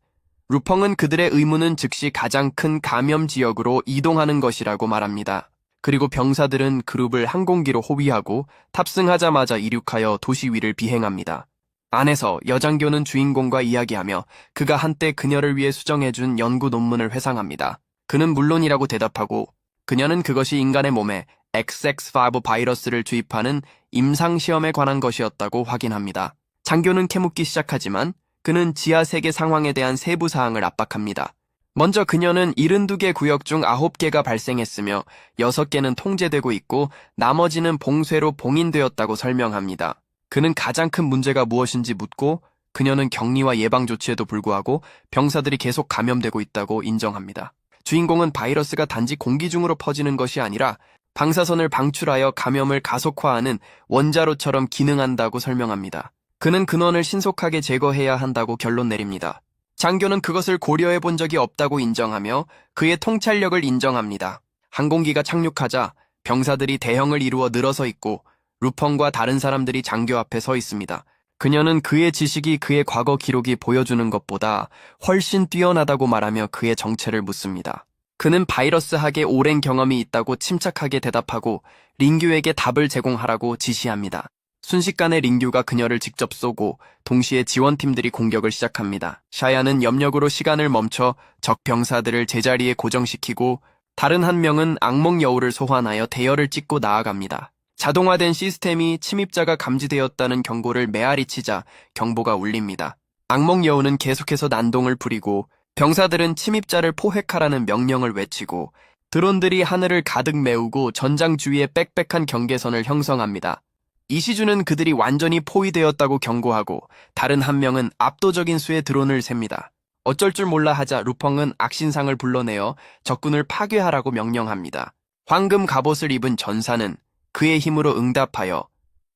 루펑은 그들의 의무는 즉시 가장 큰 감염 지역으로 이동하는 것이라고 말합니다. 그리고 병사들은 그룹을 항공기로 호위하고 탑승하자마자 이륙하여 도시 위를 비행합니다. 안에서 여장교는 주인공과 이야기하며 그가 한때 그녀를 위해 수정해준 연구 논문을 회상합니다. 그는 물론이라고 대답하고 그녀는 그것이 인간의 몸에 XX5 바이러스를 주입하는 임상시험에 관한 것이었다고 확인합니다. 장교는 캐묻기 시작하지만 그는 지하 세계 상황에 대한 세부 사항을 압박합니다. 먼저 그녀는 72개 구역 중 9개가 발생했으며 6개는 통제되고 있고 나머지는 봉쇄로 봉인되었다고 설명합니다. 그는 가장 큰 문제가 무엇인지 묻고 그녀는 격리와 예방 조치에도 불구하고 병사들이 계속 감염되고 있다고 인정합니다. 주인공은 바이러스가 단지 공기 중으로 퍼지는 것이 아니라 방사선을 방출하여 감염을 가속화하는 원자로처럼 기능한다고 설명합니다. 그는 근원을 신속하게 제거해야 한다고 결론 내립니다. 장교는 그것을 고려해 본 적이 없다고 인정하며 그의 통찰력을 인정합니다. 항공기가 착륙하자 병사들이 대형을 이루어 늘어서 있고 루펑과 다른 사람들이 장교 앞에 서 있습니다. 그녀는 그의 지식이 그의 과거 기록이 보여주는 것보다 훨씬 뛰어나다고 말하며 그의 정체를 묻습니다. 그는 바이러스학에 오랜 경험이 있다고 침착하게 대답하고 링규에게 답을 제공하라고 지시합니다. 순식간에 링규가 그녀를 직접 쏘고 동시에 지원팀들이 공격을 시작합니다. 샤야는 염력으로 시간을 멈춰 적 병사들을 제자리에 고정시키고 다른 한 명은 악몽 여우를 소환하여 대열을 찍고 나아갑니다. 자동화된 시스템이 침입자가 감지되었다는 경고를 메아리치자 경보가 울립니다. 악몽 여우는 계속해서 난동을 부리고 병사들은 침입자를 포획하라는 명령을 외치고 드론들이 하늘을 가득 메우고 전장 주위에 빽빽한 경계선을 형성합니다. 이시주는 그들이 완전히 포위되었다고 경고하고 다른 한 명은 압도적인 수의 드론을 셉니다. 어쩔 줄 몰라 하자 루펑은 악신상을 불러내어 적군을 파괴하라고 명령합니다. 황금 갑옷을 입은 전사는 그의 힘으로 응답하여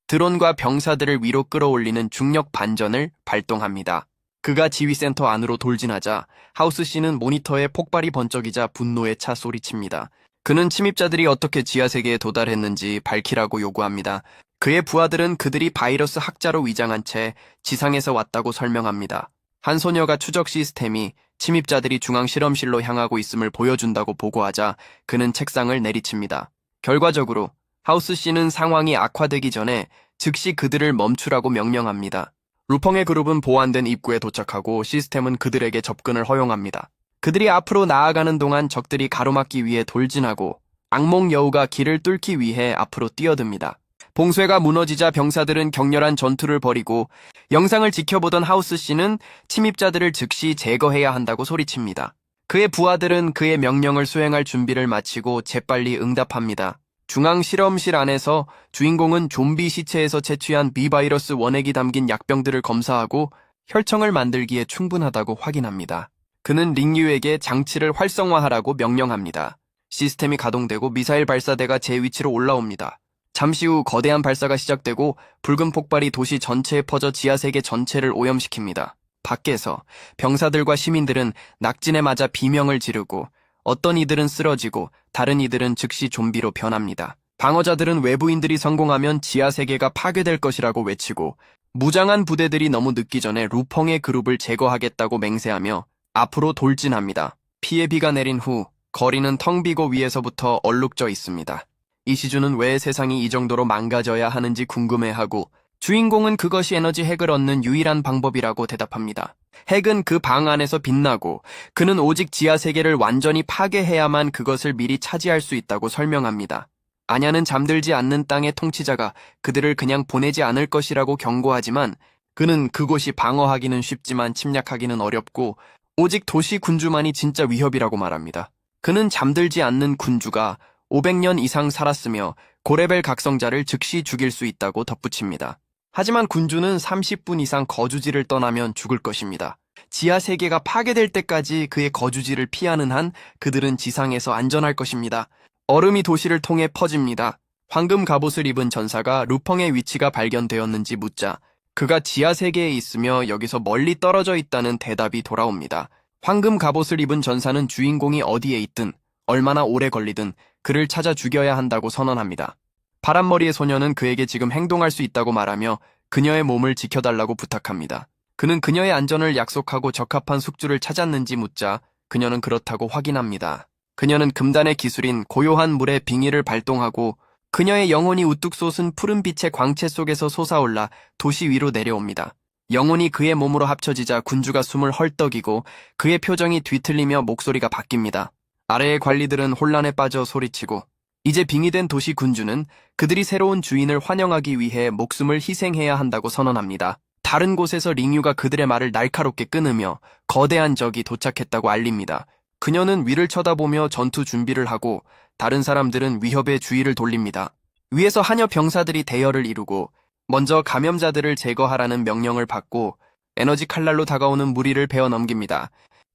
드론과 병사들을 위로 끌어올리는 중력 반전을 발동합니다. 그가 지휘센터 안으로 돌진하자 하우스 씨는 모니터에 폭발이 번쩍이자 분노에 차 소리칩니다. 그는 침입자들이 어떻게 지하세계에 도달했는지 밝히라고 요구합니다. 그의 부하들은 그들이 바이러스 학자로 위장한 채 지상에서 왔다고 설명합니다. 한 소녀가 추적 시스템이 침입자들이 중앙 실험실로 향하고 있음을 보여준다고 보고하자 그는 책상을 내리칩니다. 결과적으로 하우스 씨는 상황이 악화되기 전에 즉시 그들을 멈추라고 명령합니다. 루펑의 그룹은 보완된 입구에 도착하고 시스템은 그들에게 접근을 허용합니다. 그들이 앞으로 나아가는 동안 적들이 가로막기 위해 돌진하고 악몽 여우가 길을 뚫기 위해 앞으로 뛰어듭니다. 봉쇄가 무너지자 병사들은 격렬한 전투를 벌이고 영상을 지켜보던 하우스 씨는 침입자들을 즉시 제거해야 한다고 소리칩니다. 그의 부하들은 그의 명령을 수행할 준비를 마치고 재빨리 응답합니다. 중앙 실험실 안에서 주인공은 좀비 시체에서 채취한 비바이러스 원액이 담긴 약병들을 검사하고 혈청을 만들기에 충분하다고 확인합니다. 그는 링유에게 장치를 활성화하라고 명령합니다. 시스템이 가동되고 미사일 발사대가 제 위치로 올라옵니다. 잠시 후 거대한 발사가 시작되고 붉은 폭발이 도시 전체에 퍼져 지하세계 전체를 오염시킵니다. 밖에서 병사들과 시민들은 낙진에 맞아 비명을 지르고 어떤 이들은 쓰러지고 다른 이들은 즉시 좀비로 변합니다. 방어자들은 외부인들이 성공하면 지하세계가 파괴될 것이라고 외치고 무장한 부대들이 너무 늦기 전에 루펑의 그룹을 제거하겠다고 맹세하며 앞으로 돌진합니다. 피의 비가 내린 후 거리는 텅 비고 위에서부터 얼룩져 있습니다. 이시주는 왜 세상이 이 정도로 망가져야 하는지 궁금해하고 주인공은 그것이 에너지 핵을 얻는 유일한 방법이라고 대답합니다. 핵은 그 방 안에서 빛나고 그는 오직 지하세계를 완전히 파괴해야만 그것을 미리 차지할 수 있다고 설명합니다. 아냐는 잠들지 않는 땅의 통치자가 그들을 그냥 보내지 않을 것이라고 경고하지만 그는 그곳이 방어하기는 쉽지만 침략하기는 어렵고 오직 도시 군주만이 진짜 위협이라고 말합니다. 그는 잠들지 않는 군주가 500년 이상 살았으며 고레벨 각성자를 즉시 죽일 수 있다고 덧붙입니다. 하지만 군주는 30분 이상 거주지를 떠나면 죽을 것입니다. 지하 세계가 파괴될 때까지 그의 거주지를 피하는 한 그들은 지상에서 안전할 것입니다. 얼음이 도시를 통해 퍼집니다. 황금 갑옷을 입은 전사가 루펑의 위치가 발견되었는지 묻자 그가 지하 세계에 있으며 여기서 멀리 떨어져 있다는 대답이 돌아옵니다. 황금 갑옷을 입은 전사는 주인공이 어디에 있든 얼마나 오래 걸리든 그를 찾아 죽여야 한다고 선언합니다. 파란머리의 소녀는 그에게 지금 행동할 수 있다고 말하며 그녀의 몸을 지켜달라고 부탁합니다. 그는 그녀의 안전을 약속하고 적합한 숙주를 찾았는지 묻자 그녀는 그렇다고 확인합니다. 그녀는 금단의 기술인 고요한 물의 빙의를 발동하고 그녀의 영혼이 우뚝 솟은 푸른 빛의 광채 속에서 솟아올라 도시 위로 내려옵니다. 영혼이 그의 몸으로 합쳐지자 군주가 숨을 헐떡이고 그의 표정이 뒤틀리며 목소리가 바뀝니다. 아래의 관리들은 혼란에 빠져 소리치고 이제 빙의된 도시 군주는 그들이 새로운 주인을 환영하기 위해 목숨을 희생해야 한다고 선언합니다. 다른 곳에서 링유가 그들의 말을 날카롭게 끊으며 거대한 적이 도착했다고 알립니다. 그녀는 위를 쳐다보며 전투 준비를 하고 다른 사람들은 위협에 주의를 돌립니다. 위에서 하녀 병사들이 대열을 이루고 먼저 감염자들을 제거하라는 명령을 받고 에너지 칼날로 다가오는 무리를 베어 넘깁니다.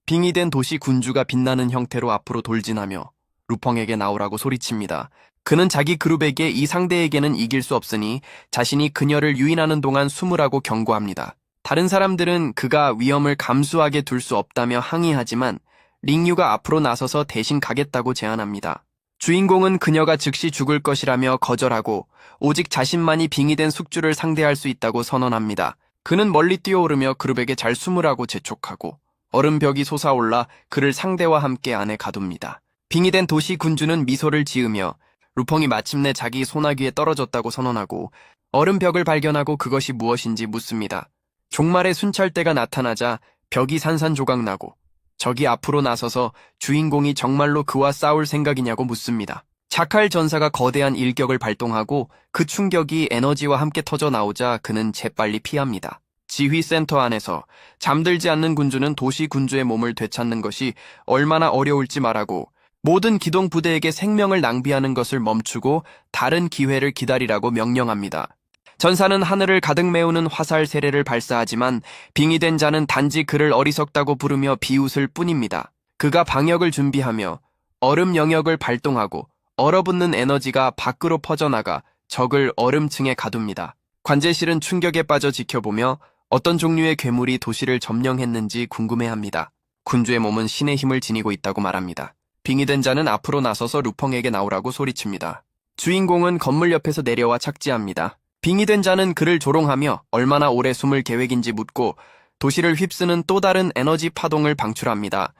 빙의된 도시 군주가 빛나는 형태로 앞으로 돌진하며 루펑에게 나오라고 소리칩니다. 그는 자기 그룹에게 이 상대에게는 이길 수 없으니 자신이 그녀를 유인하는 동안 숨으라고 경고합니다. 다른 사람들은 그가 위험을 감수하게 둘 수 없다며 항의하지만 링유가 앞으로 나서서 대신 가겠다고 제안합니다. 주인공은 그녀가 즉시 죽을 것이라며 거절하고 오직 자신만이 빙의된 숙주를 상대할 수 있다고 선언합니다. 그는 멀리 뛰어오르며 그룹에게 잘 숨으라고 재촉하고 얼음벽이 솟아올라 그를 상대와 함께 안에 가둡니다. 빙의된 도시 군주는 미소를 지으며 루펑이 마침내 자기 소나귀에 떨어졌다고 선언하고 얼음벽을 발견하고 그것이 무엇인지 묻습니다. 종말의 순찰대가 나타나자 벽이 산산조각나고 적이 앞으로 나서서 주인공이 정말로 그와 싸울 생각이냐고 묻습니다. 자칼 전사가 거대한 일격을 발동하고 그 충격이 에너지와 함께 터져 나오자 그는 재빨리 피합니다. 지휘센터 안에서 잠들지 않는 군주는 도시 군주의 몸을 되찾는 것이 얼마나 어려울지 말하고 모든 기동 부대에게 생명을 낭비하는 것을 멈추고 다른 기회를 기다리라고 명령합니다. 전사는 하늘을 가득 메우는 화살 세례를 발사하지만 빙의된 자는 단지 그를 어리석다고 부르며 비웃을 뿐입니다. 그가 방역을 준비하며 얼음 영역을 발동하고 얼어붙는 에너지가 밖으로 퍼져나가 적을 얼음층에 가둡니다. 관제실은 충격에 빠져 지켜보며 어떤 종류의 괴물이 도시를 점령했는지 궁금해합니다. 군주의 몸은 신의 힘을 지니고 있다고 말합니다. 빙의된 자는 앞으로 나서서 루펑에게 나오라고 소리칩니다. 주인공은 건물 옆에서 내려와 착지합니다. 빙의된 자는 그를 조롱하며 얼마나 오래 숨을 계획인지 묻고 도시를 휩쓰는 또 다른 에너지 파동을 방출합니다.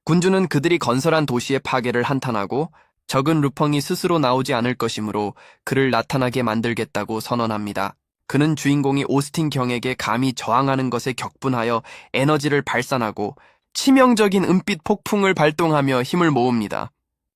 군주는 그들이 건설한 도시의 파괴를 한탄하고 적은 루펑이 스스로 나오지 않을 것이므로 그를 나타나게 만들겠다고 선언합니다. 그는 주인공이 오스틴 경에게 감히 저항하는 것에 격분하여 에너지를 발산하고 치명적인 은빛 폭풍을 발동하며 힘을 모읍니다.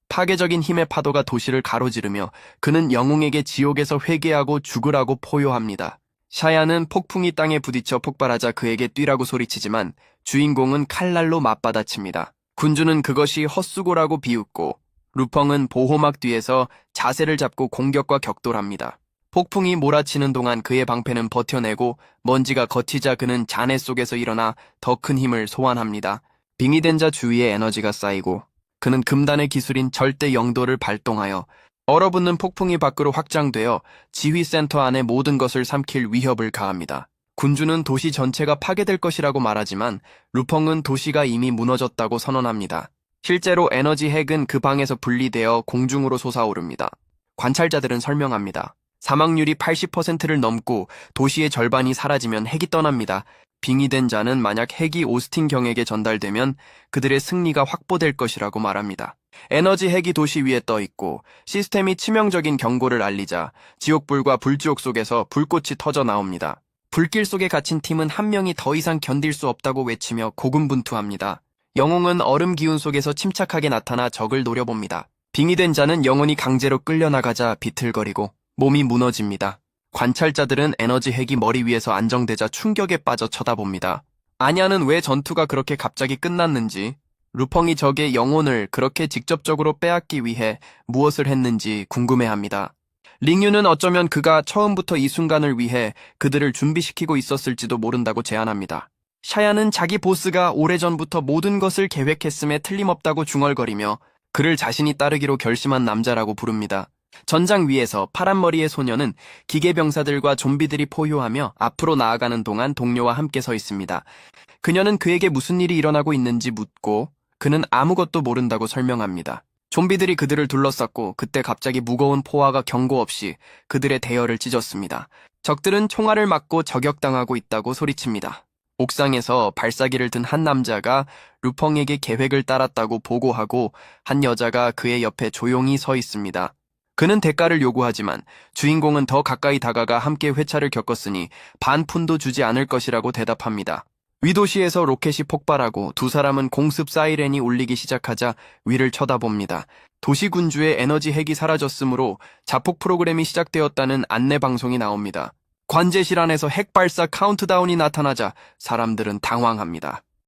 파괴적인 힘의 파도가 도시를 가로지르며 그는 영웅에게 지옥에서 회개하고 죽으라고 포효합니다. 샤야는 폭풍이 땅에 부딪혀 폭발하자 그에게 뛰라고 소리치지만 주인공은 칼날로 맞받아칩니다. 군주는 그것이 헛수고라고 비웃고 루펑은 보호막 뒤에서 자세를 잡고 공격과 격돌합니다. 폭풍이 몰아치는 동안 그의 방패는 버텨내고 먼지가 걷히자 그는 잔해 속에서 일어나 더 큰 힘을 소환합니다. 빙의된 자 주위에 에너지가 쌓이고 그는 금단의 기술인 절대 영도를 발동하여 얼어붙는 폭풍이 밖으로 확장되어 지휘센터 안의 모든 것을 삼킬 위협을 가합니다. 군주는 도시 전체가 파괴될 것이라고 말하지만 루펑은 도시가 이미 무너졌다고 선언합니다. 실제로 에너지 핵은 그 방에서 분리되어 공중으로 솟아오릅니다. 관찰자들은 설명합니다. 사망률이 80%를 넘고 도시의 절반이 사라지면 핵이 떠납니다. 빙의된 자는 만약 핵이 오스틴 경에게 전달되면 그들의 승리가 확보될 것이라고 말합니다. 에너지 핵이 도시 위에 떠 있고 시스템이 치명적인 경고를 알리자 지옥불과 불지옥 속에서 불꽃이 터져 나옵니다. 불길 속에 갇힌 팀은 한 명이 더 이상 견딜 수 없다고 외치며 고군분투합니다. 영웅은 얼음 기운 속에서 침착하게 나타나 적을 노려봅니다. 빙의된 자는 영혼이 강제로 끌려나가자 비틀거리고 몸이 무너집니다. 관찰자들은 에너지 핵이 머리 위에서 안정되자 충격에 빠져 쳐다봅니다. 아냐는 왜 전투가 그렇게 갑자기 끝났는지, 루펑이 적의 영혼을 그렇게 직접적으로 빼앗기 위해 무엇을 했는지 궁금해합니다. 링유는 어쩌면 그가 처음부터 이 순간을 위해 그들을 준비시키고 있었을지도 모른다고 제안합니다. 샤야는 자기 보스가 오래전부터 모든 것을 계획했음에 틀림없다고 중얼거리며 그를 자신이 따르기로 결심한 남자라고 부릅니다. 전장 위에서 파란머리의 소녀는 기계병사들과 좀비들이 포효하며 앞으로 나아가는 동안 동료와 함께 서 있습니다. 그녀는 그에게 무슨 일이 일어나고 있는지 묻고 그는 아무것도 모른다고 설명합니다. 좀비들이 그들을 둘러쌌고 그때 갑자기 무거운 포화가 경고 없이 그들의 대열을 찢었습니다. 적들은 총알을 맞고 저격당하고 있다고 소리칩니다. 옥상에서 발사기를 든 한 남자가 루펑에게 계획을 따랐다고 보고하고 한 여자가 그의 옆에 조용히 서 있습니다. 그는 대가를 요구하지만 주인공은 더 가까이 다가가 함께 회차를 겪었으니 반 푼도 주지 않을 것이라고 대답합니다. 위도시에서 로켓이 폭발하고 두 사람은 공습 사이렌이 울리기 시작하자 위를 쳐다봅니다. 도시 군주의 에너지 핵이 사라졌으므로 자폭 프로그램이 시작되었다는 안내 방송이 나옵니다. 관제실 안에서 핵 발사 카운트다운이 나타나자 사람들은 당황합니다.